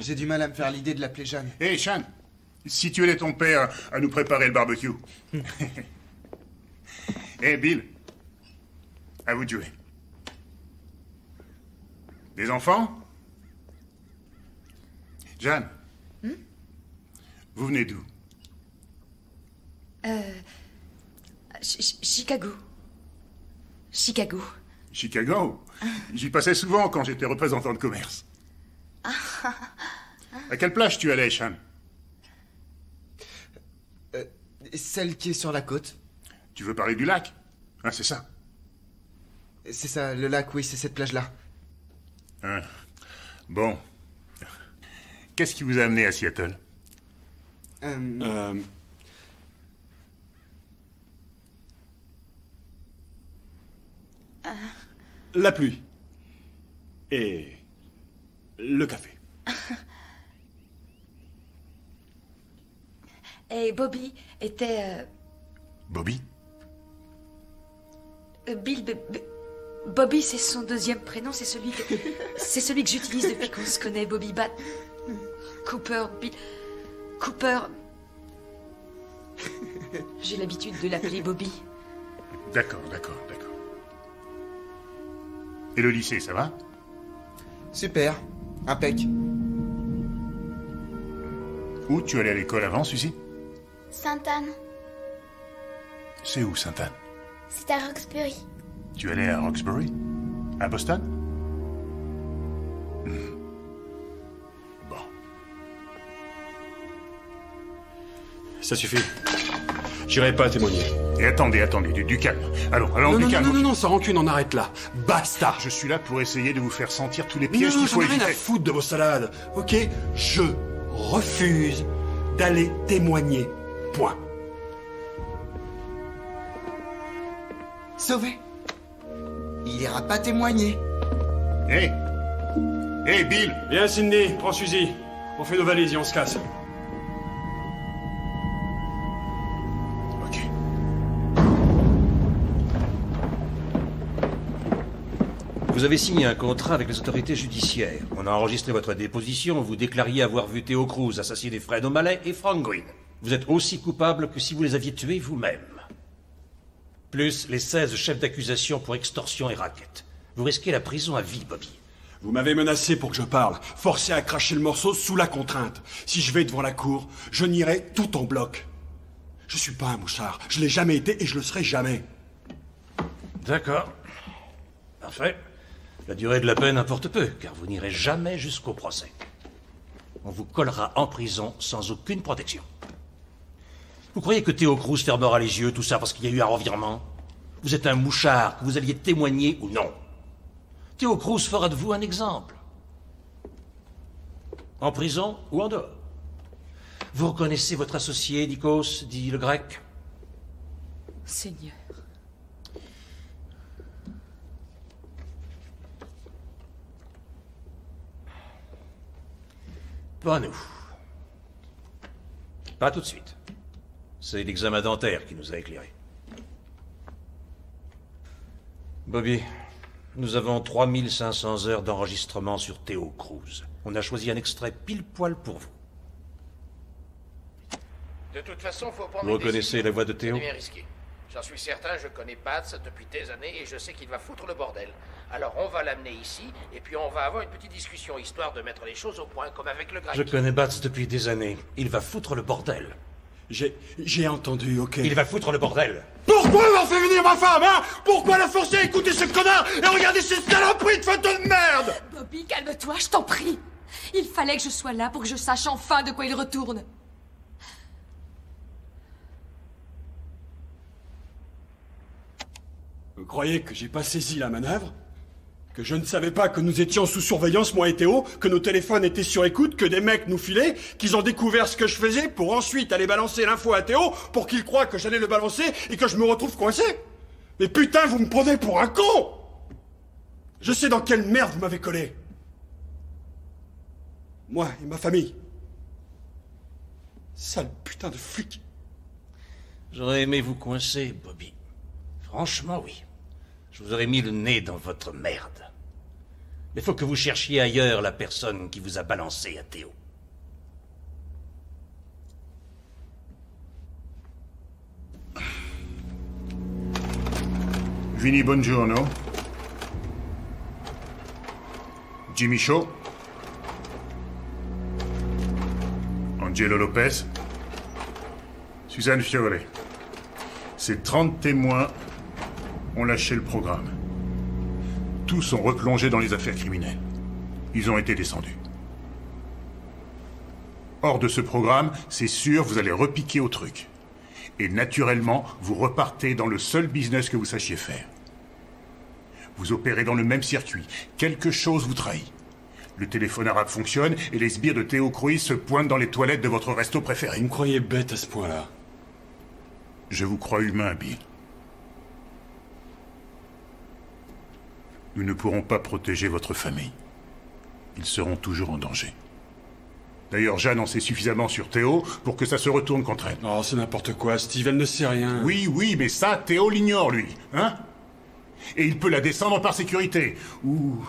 J'ai du mal à me faire l'idée de l'appeler Jeanne. Hé, Sean, si tu aidais ton père à nous préparer le barbecue. Hé, Bill, à vous de jouer. Des enfants? Jeanne, vous venez d'où? Chicago. Chicago. Chicago? J'y passais souvent quand j'étais représentant de commerce. À quelle plage tu allais, Sean? Celle qui est sur la côte. Tu veux parler du lac? Hein, c'est ça? C'est ça, le lac, oui, c'est cette plage-là. Hein. Bon. Qu'est-ce qui vous a amené à Seattle? La pluie. Et le café. Et Bobby était... Bobby? Bobby, c'est son deuxième prénom, c'est celui que... c'est celui que j'utilise depuis qu'on se connaît, Bobby Bat... Cooper, Bill... Cooper... J'ai l'habitude de l'appeler Bobby. D'accord. Et le lycée, ça va? Super, impec. Où tu allais à l'école avant, Suzy? Sainte-Anne. C'est où, Sainte-Anne? C'est à Roxbury. Tu allais à Roxbury? À Boston? Bon. Ça suffit. J'irai pas témoigner. Et attendez, du calme. Allons, du calme. Non, sans rancune, on arrête là. Basta. Je suis là pour essayer de vous faire sentir tous les pièges qu'il Non, faut j'en ai rien éviter. à foutre de vos salades, ok? Je refuse d'aller témoigner. Point. Sauvé. Il ira pas témoigner. Hey, Bill! Viens, Cindy, prends Suzy. On fait nos valises et on se casse. Ok. Vous avez signé un contrat avec les autorités judiciaires. On a enregistré votre déposition. Vous déclariez avoir vu Theo Cruz assassiner Fred O'Malley et Frank Green. Vous êtes aussi coupable que si vous les aviez tués vous-même. Plus les 16 chefs d'accusation pour extorsion et racket. Vous risquez la prison à vie, Bobby. Vous m'avez menacé pour que je parle, forcé à cracher le morceau sous la contrainte. Si je vais devant la cour, je nierai tout en bloc. Je suis pas un mouchard, je l'ai jamais été et je le serai jamais. D'accord. Parfait. La durée de la peine importe peu, car vous n'irez jamais jusqu'au procès. On vous collera en prison sans aucune protection. Vous croyez que Theo Cruz fermera les yeux, tout ça parce qu'il y a eu un revirement? Vous êtes un mouchard, que vous alliez témoigner ou non. Theo Cruz fera de vous un exemple. En prison ou en dehors. Vous reconnaissez votre associé, Nikos, dit le grec? Seigneur. Pas nous. Pas tout de suite. C'est l'examen dentaire qui nous a éclairés. Bobby, nous avons 3500 heures d'enregistrement sur Theo Cruz. On a choisi un extrait pile poil pour vous. De toute façon, faut prendre Vous une reconnaissez décision. la voix de Theo? C'est bien risqué. J'en suis certain, je connais Bats depuis des années et je sais qu'il va foutre le bordel. Alors on va l'amener ici et puis on va avoir une petite discussion histoire de mettre les choses au point comme avec le grec. Je connais Bats depuis des années. Il va foutre le bordel. J'ai entendu, ok. Il va foutre le bordel. Pourquoi avoir fait venir ma femme, hein? Pourquoi la forcer à écouter ce connard et regarder ces saloperies de photos de merde? Bobby, calme-toi, je t'en prie. Il fallait que je sois là pour que je sache enfin de quoi il retourne. Vous croyez que j'ai pas saisi la manœuvre? Que je ne savais pas que nous étions sous surveillance, moi et Théo, que nos téléphones étaient sur écoute, que des mecs nous filaient, qu'ils ont découvert ce que je faisais pour ensuite aller balancer l'info à Théo pour qu'il croie que j'allais le balancer et que je me retrouve coincé? Mais putain, vous me prenez pour un con! Je sais dans quelle merde vous m'avez collé. Moi et ma famille. Sale putain de flic. J'aurais aimé vous coincer, Bobby. Franchement, oui. Je vous aurais mis le nez dans votre merde. Mais faut que vous cherchiez ailleurs la personne qui vous a balancé à Théo. Vinny Bongiorno. Jimmy Shaw. Angelo Lopez. Suzanne Fiore. Ces 30 témoins ont lâché le programme. Tous ont replongé dans les affaires criminelles. Ils ont été descendus. Hors de ce programme, c'est sûr, vous allez repiquer au truc. Et naturellement, vous repartez dans le seul business que vous sachiez faire. Vous opérez dans le même circuit. Quelque chose vous trahit. Le téléphone arabe fonctionne et les sbires de Theo Cruz se pointent dans les toilettes de votre resto préféré. Vous me croyez bête à ce point-là? Je vous crois humain, Bill. Nous ne pourrons pas protéger votre famille. Ils seront toujours en danger. D'ailleurs, Jeanne en sait suffisamment sur Théo pour que ça se retourne contre elle. Oh, c'est n'importe quoi, Steve, elle ne sait rien. Oui, mais ça, Théo l'ignore, lui. Hein? Et il peut la descendre par sécurité. Ou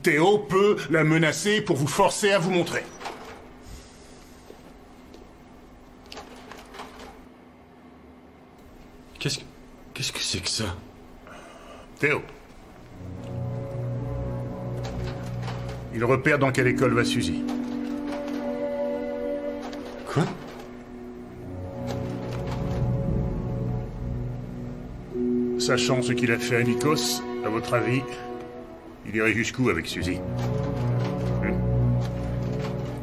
Théo peut la menacer pour vous forcer à vous montrer. Qu'est-ce que c'est que ça? Théo. Il repère dans quelle école va Suzy. Quoi? Sachant ce qu'il a fait à Nikos, à votre avis, il irait jusqu'où avec Suzy?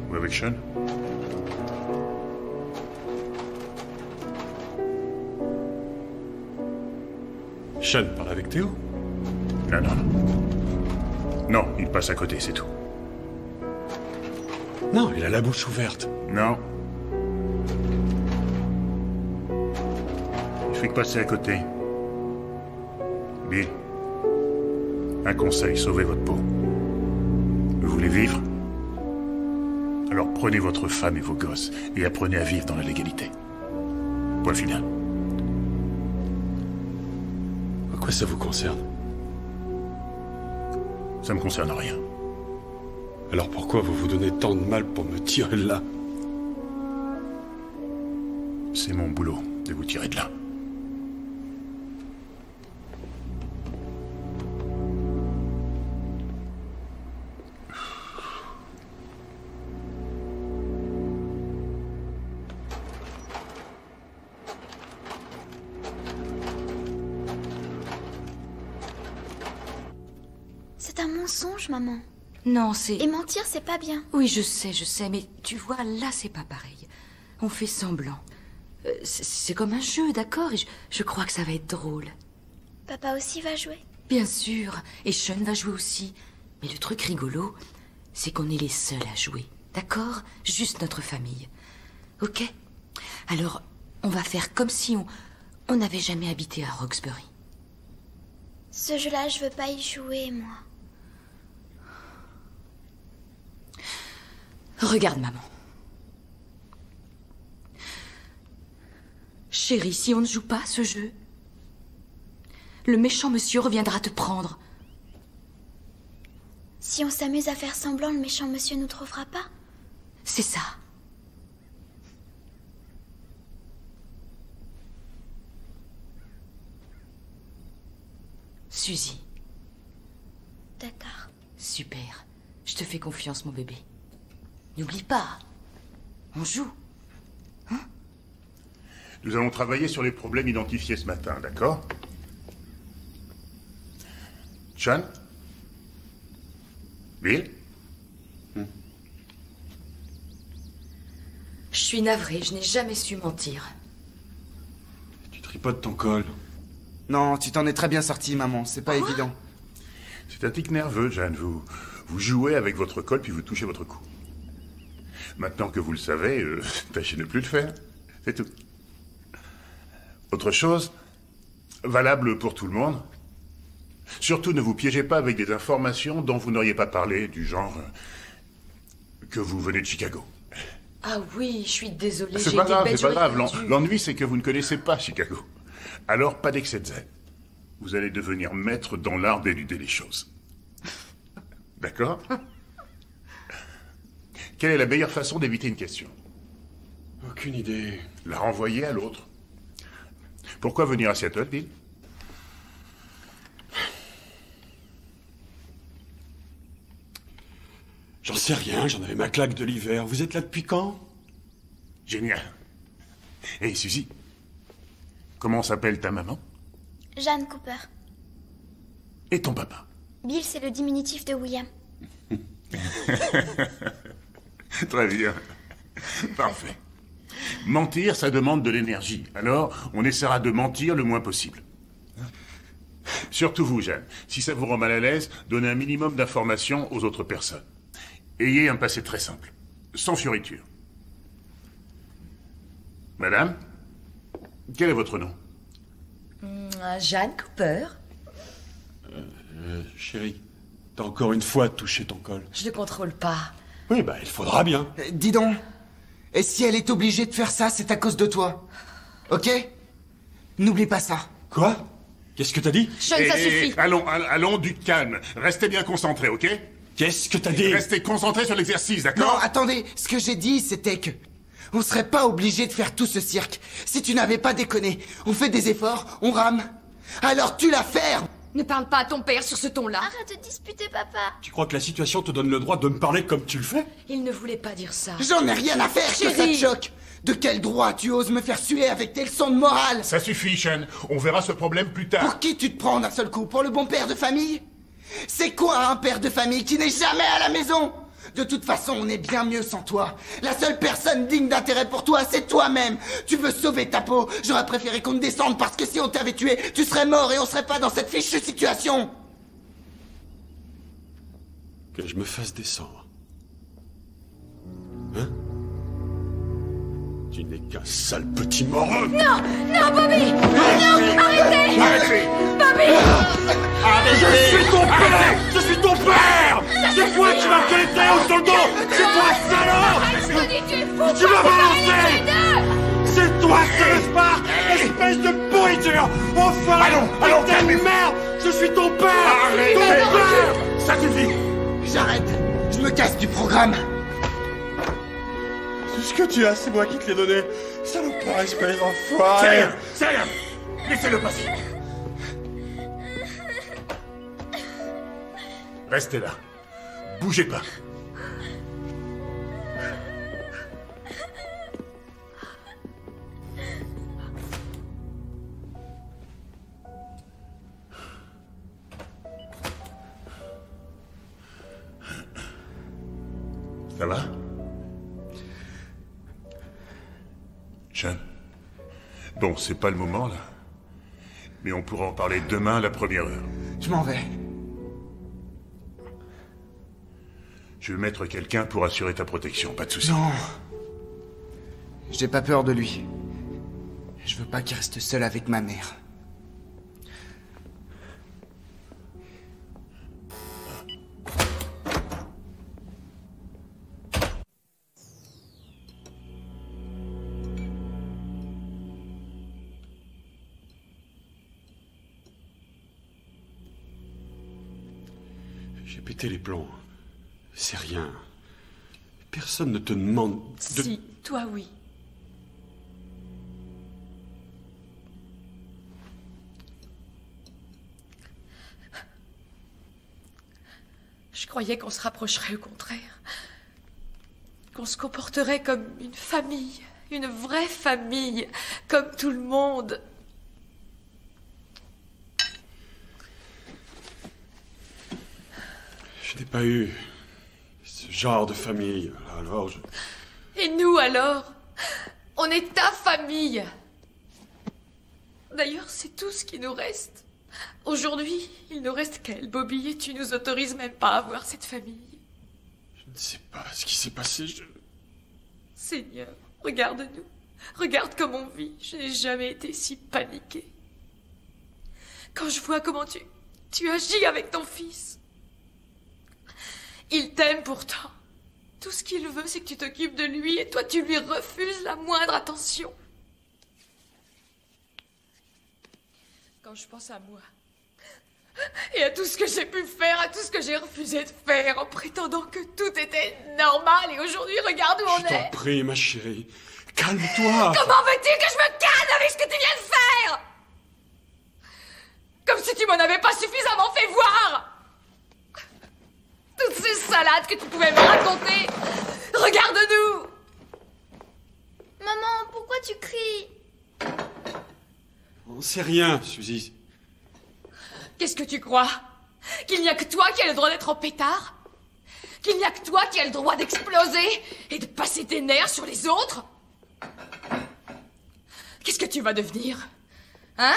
Ou avec Sean? Sean parle avec Théo? Non. Non, il passe à côté, c'est tout. Non, il a la bouche ouverte. Non. Il fait que passer à côté. Bill, un conseil, sauvez votre peau. Vous voulez vivre? Alors prenez votre femme et vos gosses et apprenez à vivre dans la légalité. Point final. À quoi ça vous concerne? Ça me concerne rien. Alors pourquoi vous vous donnez tant de mal pour me tirer de là? C'est mon boulot de vous tirer de là. C'est un mensonge, maman. Non, c'est... Et mentir, c'est pas bien. Oui, je sais, mais tu vois, là, c'est pas pareil. On fait semblant. C'est comme un jeu, d'accord? Et je crois que ça va être drôle. Papa aussi va jouer? Bien sûr, et Sean va jouer aussi. Mais le truc rigolo, c'est qu'on est les seuls à jouer, d'accord? Juste notre famille. Ok? Alors, on va faire comme si on n'avait jamais habité à Roxbury. Ce jeu-là, je veux pas y jouer, moi. Regarde, maman. Chérie, si on ne joue pas ce jeu, le méchant monsieur reviendra te prendre. Si on s'amuse à faire semblant, le méchant monsieur nous trouvera pas. C'est ça. Suzy. D'accord. Super. Je te fais confiance, mon bébé. N'oublie pas. On joue. Nous allons travailler sur les problèmes identifiés ce matin, d'accord? Sean? Bill? Je suis navrée, je n'ai jamais su mentir. Tu tripotes ton col. Non, tu t'en es très bien sorti, maman. C'est pas évident. C'est un tic nerveux, Jeanne. Vous jouez avec votre col puis vous touchez votre cou. Maintenant que vous le savez, tâchez de ne plus le faire. C'est tout. Autre chose, valable pour tout le monde. Surtout ne vous piégez pas avec des informations dont vous n'auriez pas parlé, du genre que vous venez de Chicago. Ah oui, je suis désolée. C'est pas grave, c'est pas grave. L'ennui, c'est que vous ne connaissez pas Chicago. Alors, pas d'excès de zèle. Vous allez devenir maître dans l'art d'éluder les choses. D'accord? Quelle est la meilleure façon d'éviter une question? Aucune idée. La renvoyer à l'autre. Pourquoi venir à Seattle, Bill? J'en sais rien, j'en avais ma claque de l'hiver. Vous êtes là depuis quand? Génial. Hé, Suzy, comment s'appelle ta maman? Jeanne Cooper. Et ton papa? Bill, c'est le diminutif de William. Très bien. Parfait. Mentir, ça demande de l'énergie. Alors, on essaiera de mentir le moins possible. Surtout vous, Jeanne. Si ça vous rend mal à l'aise, donnez un minimum d'informations aux autres personnes. Ayez un passé très simple, sans fioriture. Madame, quel est votre nom? Jeanne Cooper. Chérie, t'as encore une fois touché ton col. Je ne contrôle pas. Oui, bah il faudra bien. Dis donc, et si elle est obligée de faire ça, c'est à cause de toi. Ok? N'oublie pas ça. Quoi? Qu'est-ce que t'as dit? Sean, ça suffit. Allons, du calme. Restez bien concentrés, ok? Qu'est-ce que t'as dit? Restez concentrés sur l'exercice, d'accord? Non, attendez, ce que j'ai dit, c'était que... on serait pas obligé de faire tout ce cirque. Si tu n'avais pas déconné, on fait des efforts, on rame. Alors tu la fermes! Ne parle pas à ton père sur ce ton-là. Arrête de disputer, papa. Tu crois que la situation te donne le droit de me parler comme tu le fais? Il ne voulait pas dire ça. J'en ai rien à faire que ça te choque. De quel droit tu oses me faire suer avec tes leçons de morale? Ça suffit, Sean. On verra ce problème plus tard. Pour qui tu te prends d'un seul coup? Pour le bon père de famille? C'est quoi un père de famille qui n'est jamais à la maison? De toute façon, on est bien mieux sans toi. La seule personne digne d'intérêt pour toi, c'est toi-même. Tu veux sauver ta peau. J'aurais préféré qu'on te descende parce que si on t'avait tué, tu serais mort et on serait pas dans cette fichue situation. Que je me fasse descendre. Hein? Tu n'es qu'un sale petit moreux. Non, non, Bobby! Non, arrêtez! Arrêtez! Bobby! Je suis ton père! Je suis ton père! C'est toi qui m'as fait les tailles sur le dos! C'est toi, salope! Tu m'as balancé! C'est toi, salopard! Espèce de pourriture! Enfin! Allons, calmez-vous! Merde! Je suis ton père! Arrêtez! Ton père! Ça suffit! J'arrête. Je me casse du programme. Tout ce que tu as, c'est moi qui te l'ai donné. Salopard, espèce d'enfoiré! C'est rien! Laissez-le passer! Restez là. Bougez pas. Ça va? Sean? Bon, c'est pas le moment, là. Mais on pourra en parler demain à la première heure. Je m'en vais. Je vais mettre quelqu'un pour assurer ta protection, pas de souci. Non. J'ai pas peur de lui. Je veux pas qu'il reste seul avec ma mère. J'ai pété les plombs. C'est rien. Personne ne te demande de... Si, toi oui. Je croyais qu'on se rapprocherait au contraire. Qu'on se comporterait comme une famille. Une vraie famille. Comme tout le monde. Je n'ai pas eu ce genre de famille, alors je... Et nous alors? On est ta famille. D'ailleurs, c'est tout ce qui nous reste. Aujourd'hui, il ne reste qu'elle, Bobby, et tu nous autorises même pas à voir cette famille. Je ne sais pas ce qui s'est passé, Seigneur, regarde-nous. Regarde comme on vit. Je n'ai jamais été si paniquée. Quand je vois comment tu agis avec ton fils. Il t'aime pourtant. Tout ce qu'il veut, c'est que tu t'occupes de lui et toi, tu lui refuses la moindre attention. Quand je pense à moi, et à tout ce que j'ai pu faire, à tout ce que j'ai refusé de faire, en prétendant que tout était normal, et aujourd'hui, regarde où on est. Je t'en prie, ma chérie, calme-toi. Comment veux-tu que je me calme avec ce que tu viens de faire? Comme si tu m'en avais pas suffisamment fait voir. Toutes ces salades que tu pouvais me raconter. Regarde-nous. Maman, pourquoi tu cries? On sait rien, Suzy. Qu'est-ce que tu crois? Qu'il n'y a que toi qui as le droit d'être en pétard? Qu'il n'y a que toi qui as le droit d'exploser et de passer tes nerfs sur les autres? Qu'est-ce que tu vas devenir? Hein?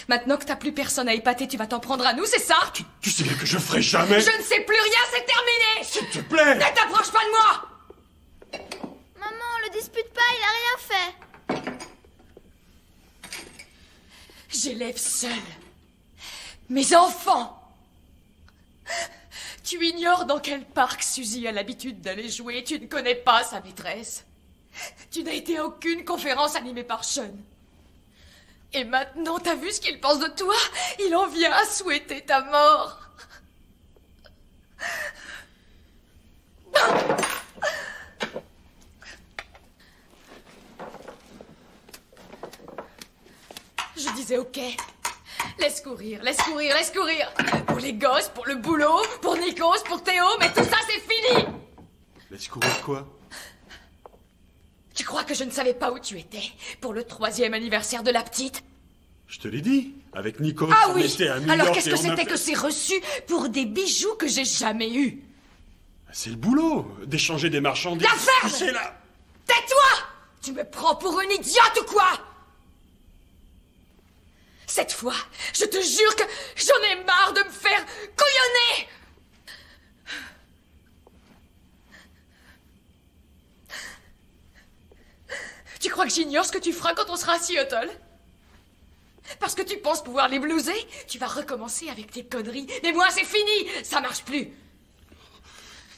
Maintenant que t'as plus personne à épater, tu vas t'en prendre à nous, c'est ça? Tu sais bien que je ferai jamais... Je ne sais plus rien, c'est terminé! S'il te plaît! Ne t'approche pas de moi! Maman, le dispute pas, il a rien fait. J'élève seule mes enfants. Tu ignores dans quel parc Suzy a l'habitude d'aller jouer. Tu ne connais pas sa maîtresse. Tu n'as été à aucune conférence animée par Sean. Et maintenant, t'as vu ce qu'il pense de toi? Il en vient à souhaiter ta mort. Je disais ok. Laisse courir, laisse courir, laisse courir. Pour les gosses, pour le boulot, pour Nikos, pour Théo, mais tout ça c'est fini. Laisse courir quoi? Tu crois que je ne savais pas où tu étais pour le 3e anniversaire de la petite? Je te l'ai dit, avec Nikos, Ah on oui. était à New Alors York qu'est-ce et que on a c'était fait- que ces reçus pour des bijoux que j'ai jamais eus? C'est le boulot, d'échanger des marchandises. La ferme! C'est là. Tais-toi! Tu me prends pour une idiote ou quoi? Cette fois, je te jure que j'en ai marre de me faire couillonner! Tu crois que j'ignore ce que tu feras quand on sera à Seattle? Parce que tu penses pouvoir les blouser? Tu vas recommencer avec tes conneries. Mais moi, c'est fini! Ça marche plus!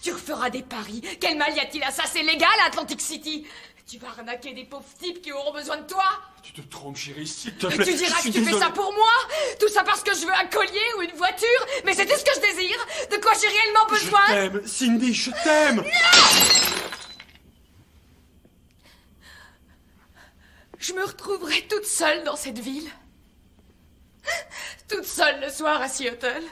Tu referas des paris. Quel mal y a-t-il à ça? C'est légal à Atlantic City. Tu vas arnaquer des pauvres types qui auront besoin de toi. Tu te trompes, chérie, s'il te Et plaît. tu diras Je que suis tu fais désolé. ça pour moi? Tout ça parce que je veux un collier ou une voiture? Mais c'est tout ce que je désire. De quoi j'ai réellement besoin? Je t'aime, Cindy, je t'aime. Non! Je me retrouverai toute seule dans cette ville. Toute seule le soir à Seattle.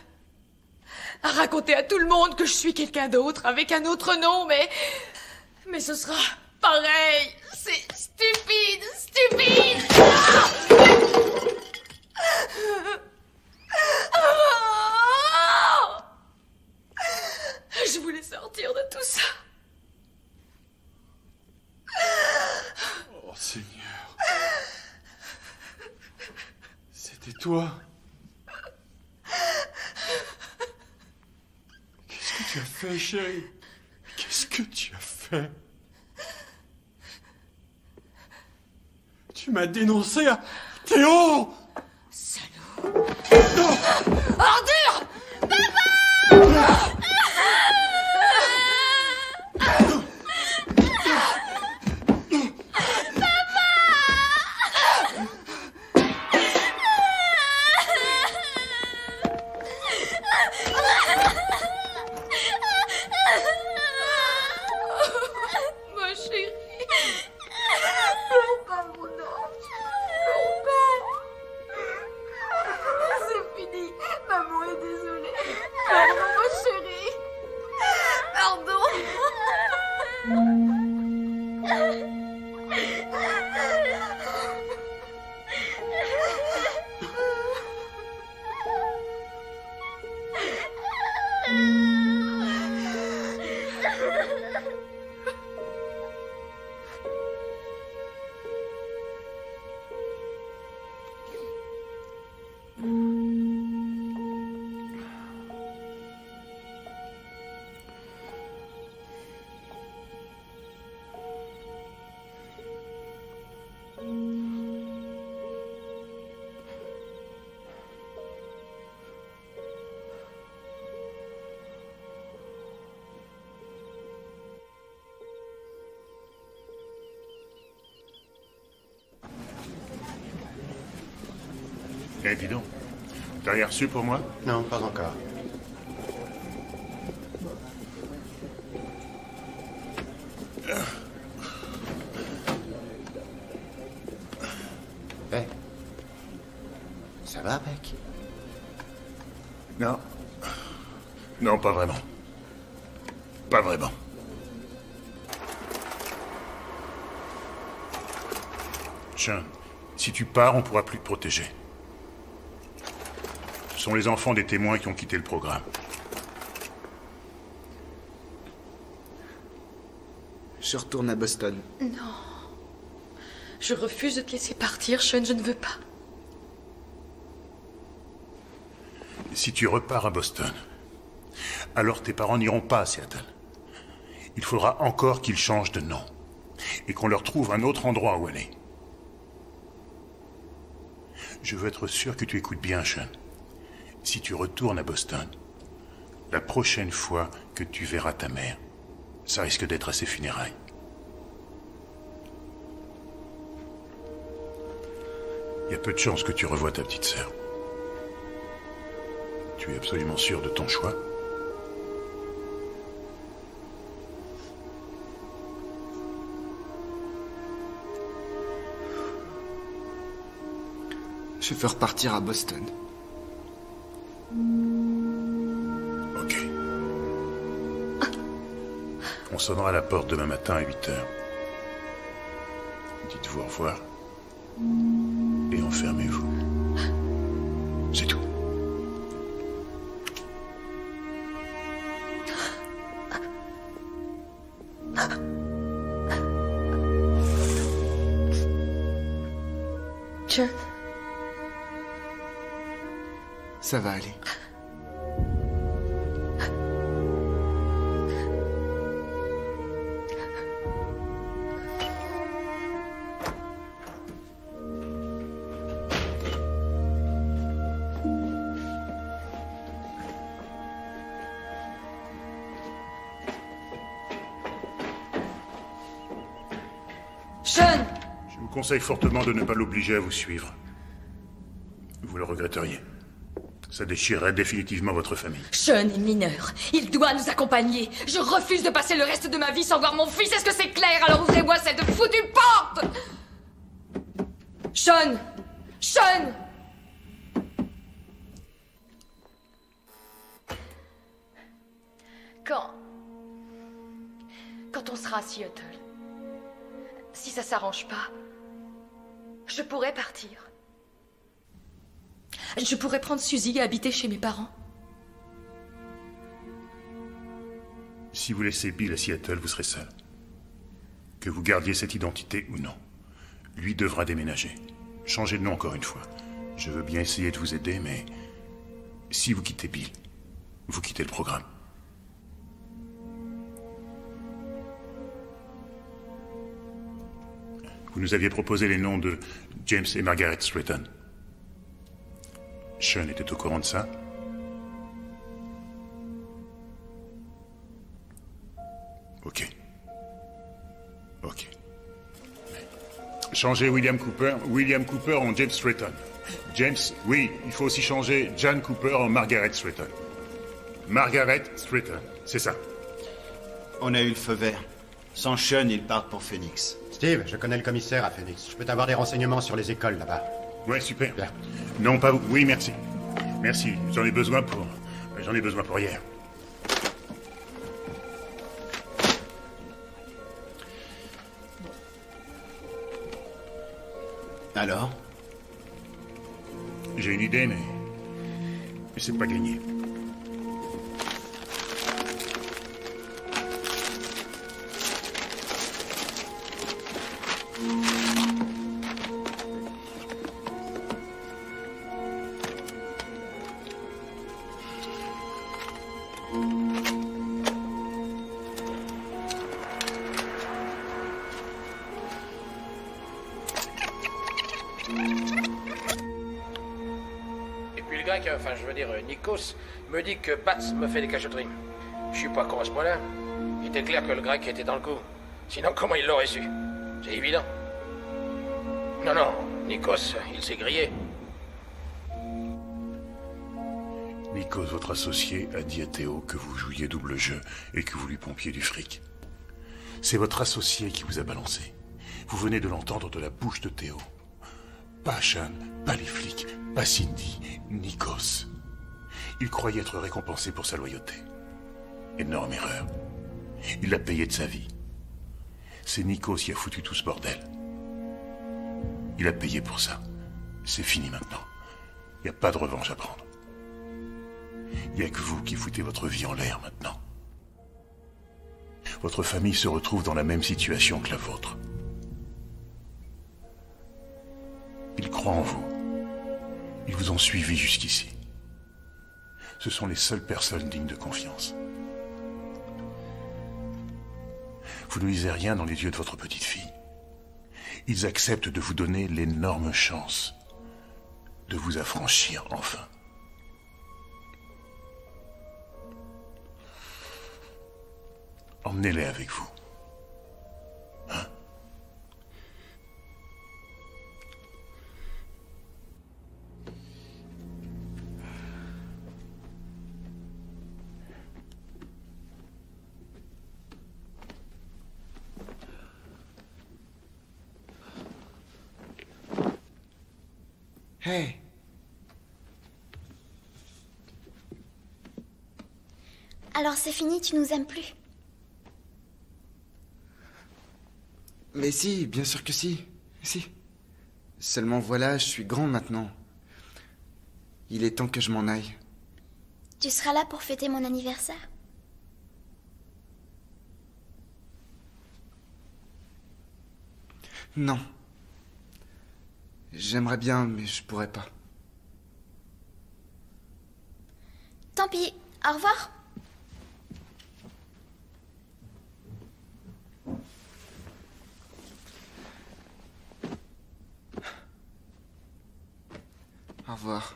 À raconter à tout le monde que je suis quelqu'un d'autre, avec un autre nom, mais ce sera pareil. C'est stupide, stupide. Ah! Je voulais sortir de tout ça. Oh, Seigneur. C'était toi. Qu'est-ce que tu as fait, chérie? Qu'est-ce que tu as fait? Tu m'as dénoncé à Théo! Salaud! Non! Ordure! Papa! Eh, dis donc. T'as rien reçu pour moi? Non, pas encore. Eh. Ça va, Beck? Non. Non, pas vraiment. Pas vraiment. Sean, si tu pars, on pourra plus te protéger. Ce sont les enfants des témoins qui ont quitté le programme. Je retourne à Boston. Non. Je refuse de te laisser partir, Sean, je ne veux pas. Si tu repars à Boston, alors tes parents n'iront pas à Seattle. Il faudra encore qu'ils changent de nom. Et qu'on leur trouve un autre endroit où aller. Je veux être sûr que tu écoutes bien, Sean. Si tu retournes à Boston, la prochaine fois que tu verras ta mère, ça risque d'être à ses funérailles. Il y a peu de chances que tu revoies ta petite sœur. Tu es absolument sûr de ton choix? Je veux repartir à Boston. Ok. On sonnera à la porte demain matin à 8 heures. Dites-vous au revoir. Et enfermez-vous. C'est tout. John. Ça va aller. Sean! Je vous conseille fortement de ne pas l'obliger à vous suivre. Vous le regretteriez. Ça déchirerait définitivement votre famille. Sean est mineur. Il doit nous accompagner. Je refuse de passer le reste de ma vie sans voir mon fils. Est-ce que c'est clair? Alors ouvrez-moi cette foutue porte! Sean! Sean! Quand on sera à Seattle, si ça s'arrange pas, je pourrais partir. Je pourrais prendre Suzy et habiter chez mes parents. Si vous laissez Bill à Seattle, vous serez seul. Que vous gardiez cette identité ou non. Lui devra déménager. Changez de nom encore une fois. Je veux bien essayer de vous aider, mais... si vous quittez Bill, vous quittez le programme. Vous nous aviez proposé les noms de James et Margaret Stratton. Sean était au courant de ça? Ok. Ok. Changez William Cooper en James Stratton. James, oui, il faut aussi changer Jan Cooper en Margaret Stratton. Margaret Stratton, c'est ça. On a eu le feu vert. Sans Sean, ils partent pour Phoenix. Steve, je connais le commissaire à Phoenix. Je peux t'avoir des renseignements sur les écoles là-bas. Ouais, super. Bien. Non, pas vous. Oui, merci. Merci. J'en ai besoin pour hier. Alors? J'ai une idée, mais c'est pas gagné. Greg, enfin je veux dire Nikos, me dit que Bats me fait des cachotteries. Je suis pas con à ce point-là. Il était clair que le Grec était dans le coup. Sinon, comment il l'aurait su? C'est évident. Non, non, Nikos, il s'est grillé. Nikos, votre associé, a dit à Théo que vous jouiez double jeu et que vous lui pompiez du fric. C'est votre associé qui vous a balancé. Vous venez de l'entendre de la bouche de Théo. Pas Sean, pas les flics, pas Cindy, Nikos. Il croyait être récompensé pour sa loyauté. Énorme erreur. Il l'a payé de sa vie. C'est Nikos qui a foutu tout ce bordel. Il a payé pour ça. C'est fini maintenant. Il n'y a pas de revanche à prendre. Il n'y a que vous qui foutez votre vie en l'air maintenant. Votre famille se retrouve dans la même situation que la vôtre. Ils croient en vous. Ils vous ont suivi jusqu'ici. Ce sont les seules personnes dignes de confiance. Vous ne lisez rien dans les yeux de votre petite fille. Ils acceptent de vous donner l'énorme chance de vous affranchir enfin. Emmenez-les avec vous. Hein? Hey. Alors c'est fini, tu nous aimes plus? Mais si, bien sûr que si. Si. Seulement voilà, je suis grand maintenant. Il est temps que je m'en aille. Tu seras là pour fêter mon anniversaire? Non. J'aimerais bien, mais je pourrais pas. Tant pis, au revoir. Au revoir.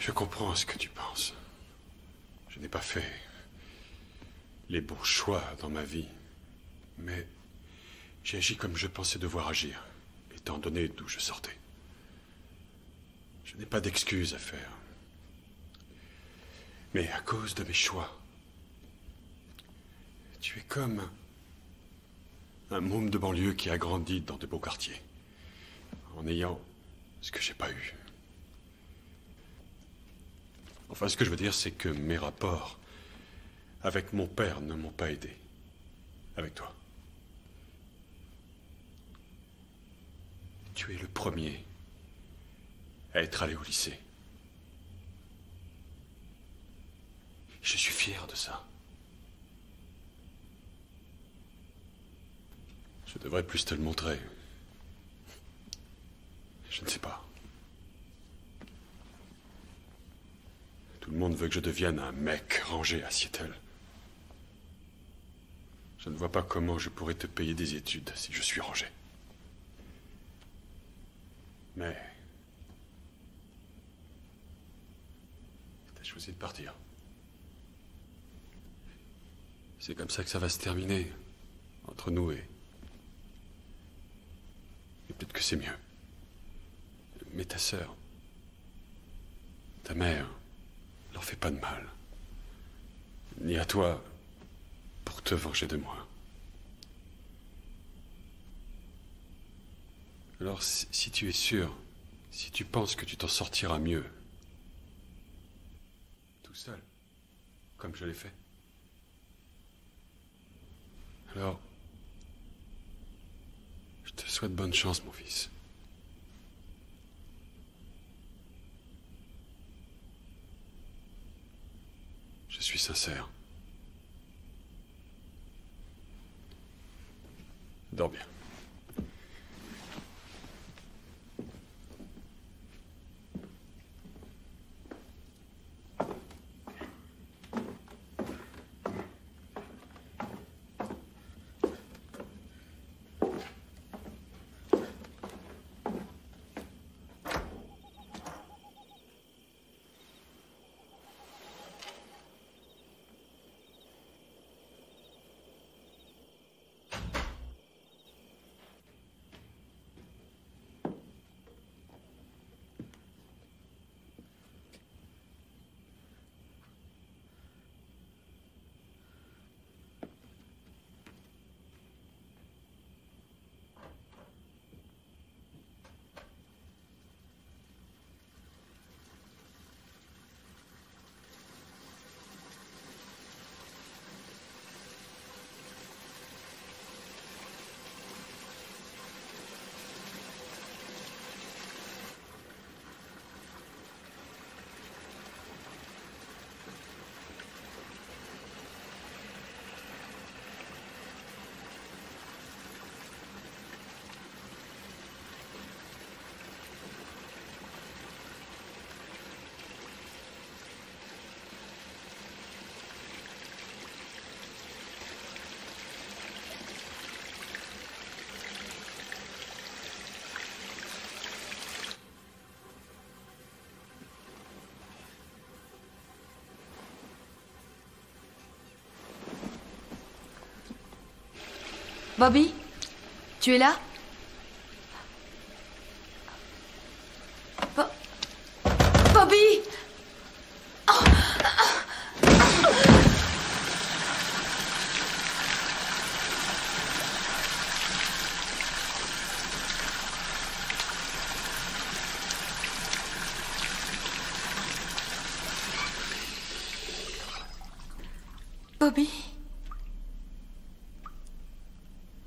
Je comprends ce que tu penses. Je n'ai pas fait les bons choix dans ma vie, mais j'ai agi comme je pensais devoir agir, étant donné d'où je sortais. Je n'ai pas d'excuses à faire. Mais à cause de mes choix, tu es comme un môme de banlieue qui a grandi dans de beaux quartiers, en ayant ce que j'ai pas eu. Enfin, ce que je veux dire, c'est que mes rapports avec mon père ne m'ont pas aidé. Avec toi. Tu es le premier à être allé au lycée. Je suis fier de ça. Je devrais plus te le montrer. Je ne sais pas. Tout le monde veut que je devienne un mec rangé à Seattle. Je ne vois pas comment je pourrais te payer des études si je suis rangé. Mais t'as choisi de partir. C'est comme ça que ça va se terminer, entre nous et peut-être que c'est mieux. Mais ta sœur, ta mère, leur fait pas de mal. Ni à toi, pour te venger de moi. Alors, si tu es sûr, si tu penses que tu t'en sortiras mieux, tout seul, comme je l'ai fait, alors, je te souhaite bonne chance, mon fils. Je suis sincère. Dors bien. Bobby, tu es là? Bobby! Bobby.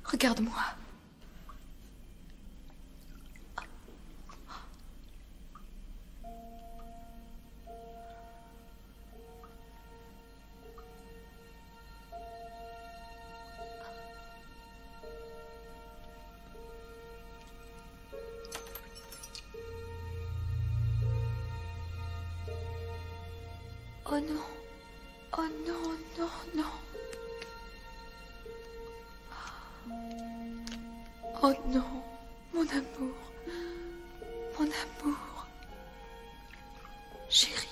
Regarde-moi. Oh non. Oh non, non, non. Oh non, mon amour. Mon amour. Chérie.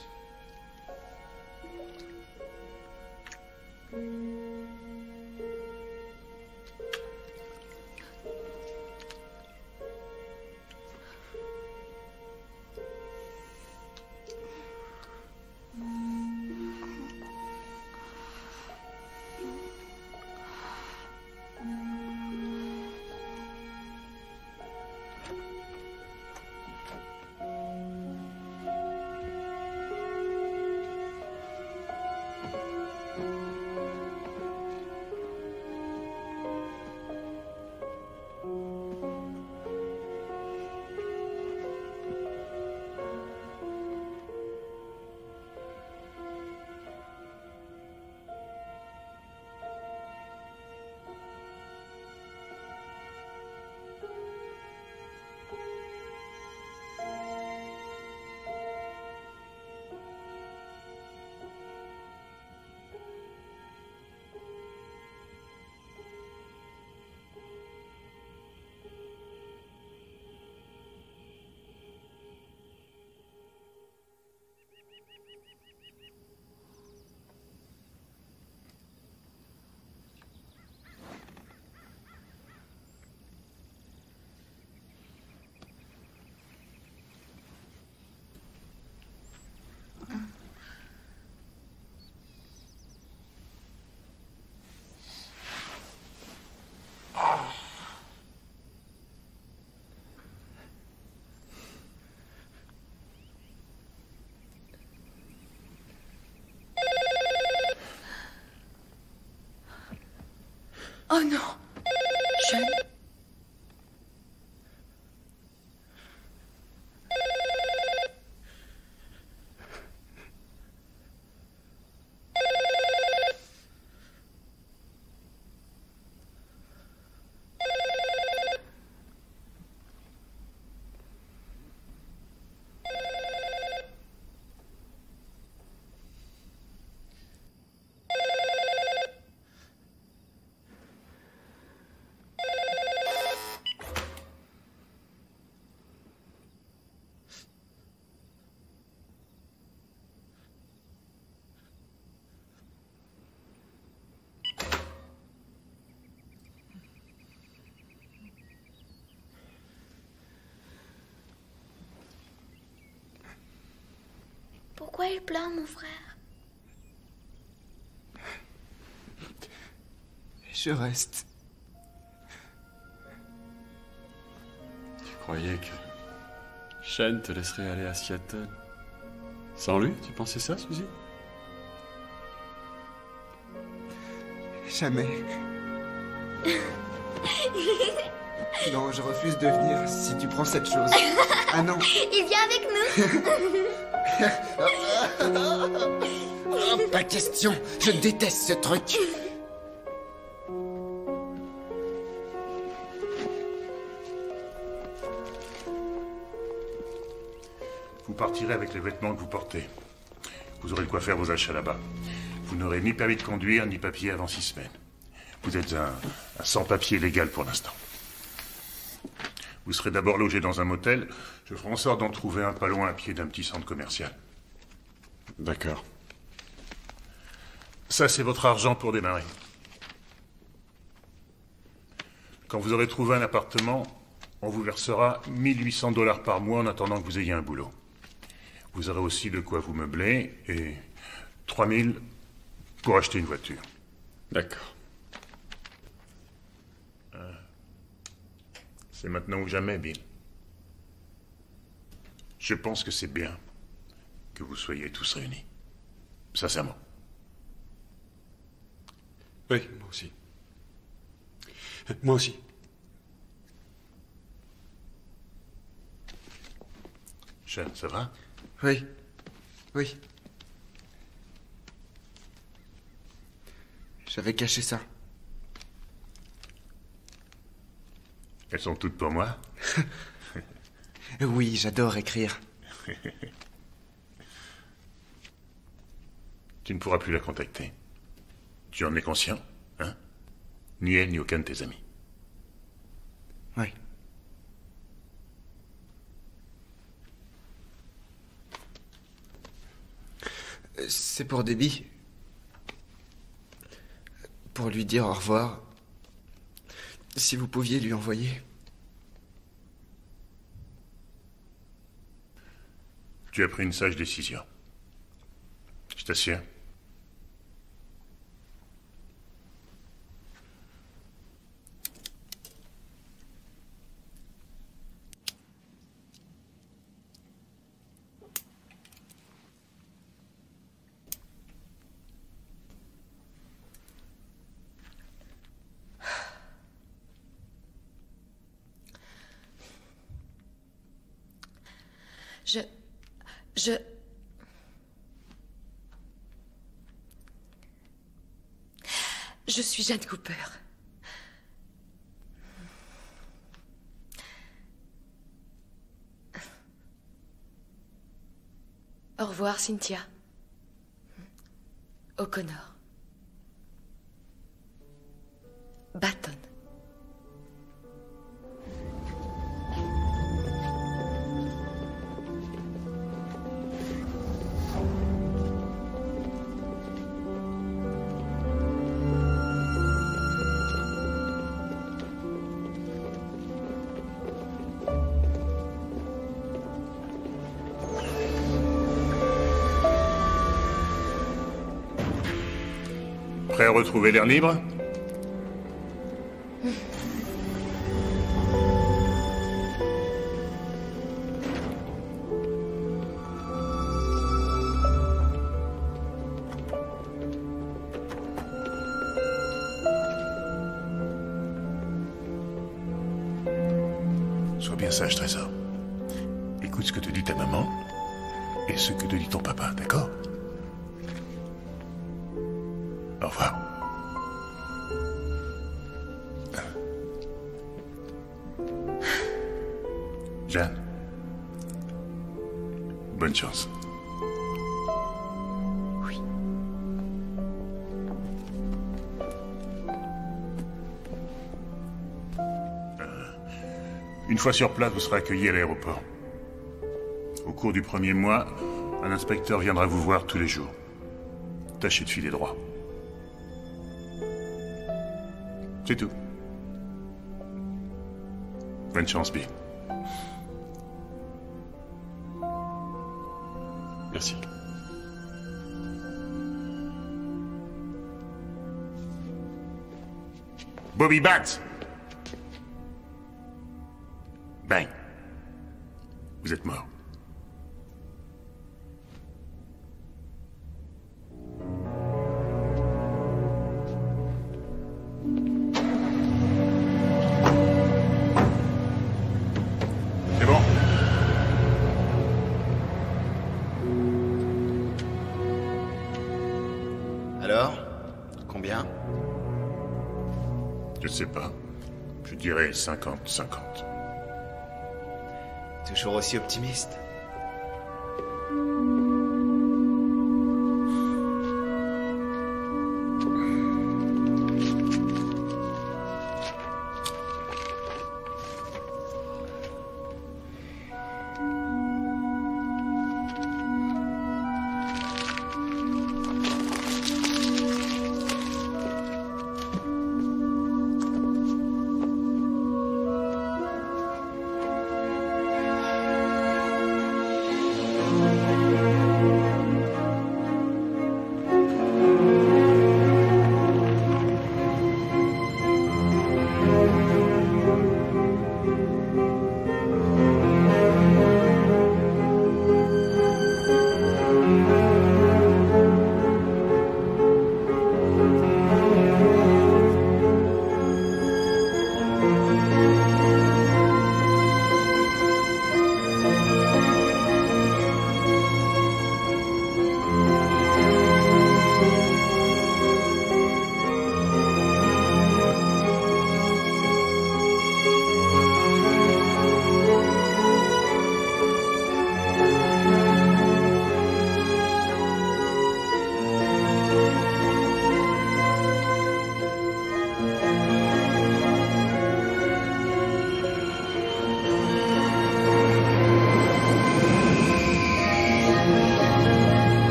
Oh non. Sean. Pourquoi il pleure, mon frère? Je reste. Tu croyais que Sean te laisserait aller à Seattle sans lui? Tu pensais ça, Suzy? Jamais. Non, je refuse de venir si tu prends cette chose. Ah non. Il vient avec nous. Oh, pas question. Je déteste ce truc. Vous partirez avec les vêtements que vous portez. Vous aurez de quoi faire vos achats là-bas. Vous n'aurez ni permis de conduire, ni papier avant 6 semaines. Vous êtes un sans-papier légal pour l'instant. Vous serez d'abord logé dans un motel. Je ferai en sorte d'en trouver un pas loin à pied d'un petit centre commercial. D'accord. Ça, c'est votre argent pour démarrer. Quand vous aurez trouvé un appartement, on vous versera 1800 $ par mois en attendant que vous ayez un boulot. Vous aurez aussi de quoi vous meubler et 3000 pour acheter une voiture. D'accord. C'est maintenant ou jamais, Bill. Je pense que c'est bien que vous soyez tous réunis. Sincèrement. Oui, moi aussi. Moi aussi. Sean, ça va? Oui. Oui. J'avais caché ça. Elles sont toutes pour moi? Oui, j'adore écrire. Tu ne pourras plus la contacter. Tu en es conscient, hein? Ni elle, ni aucun de tes amis. Oui. C'est pour Debbie. Pour lui dire au revoir. Si vous pouviez lui envoyer. Tu as pris une sage décision. Je t'assure. Je suis Jeanne Cooper. Au revoir, Cynthia. O'Connor. Baton. Prêt à retrouver l'air libre? Sois bien sage, Trésor. Écoute ce que te dit ta maman et ce que te dit ton papa, d'accord? Au revoir. Jeanne, bonne chance. Oui. Une fois sur place, vous serez accueillis à l'aéroport. Au cours du premier mois, un inspecteur viendra vous voir tous les jours. Tâchez de filer droit. C'est tout. Bonne chance, Bill. Merci. Bobby Batts! Bang. Vous êtes mort. C'est bon. Alors? Combien? Je ne sais pas. Je dirais 50-50. Toujours aussi optimiste.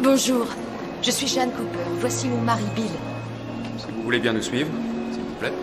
Bonjour, je suis Jeanne Cooper. Voici mon mari Bill. Si vous voulez bien nous suivre, s'il vous plaît.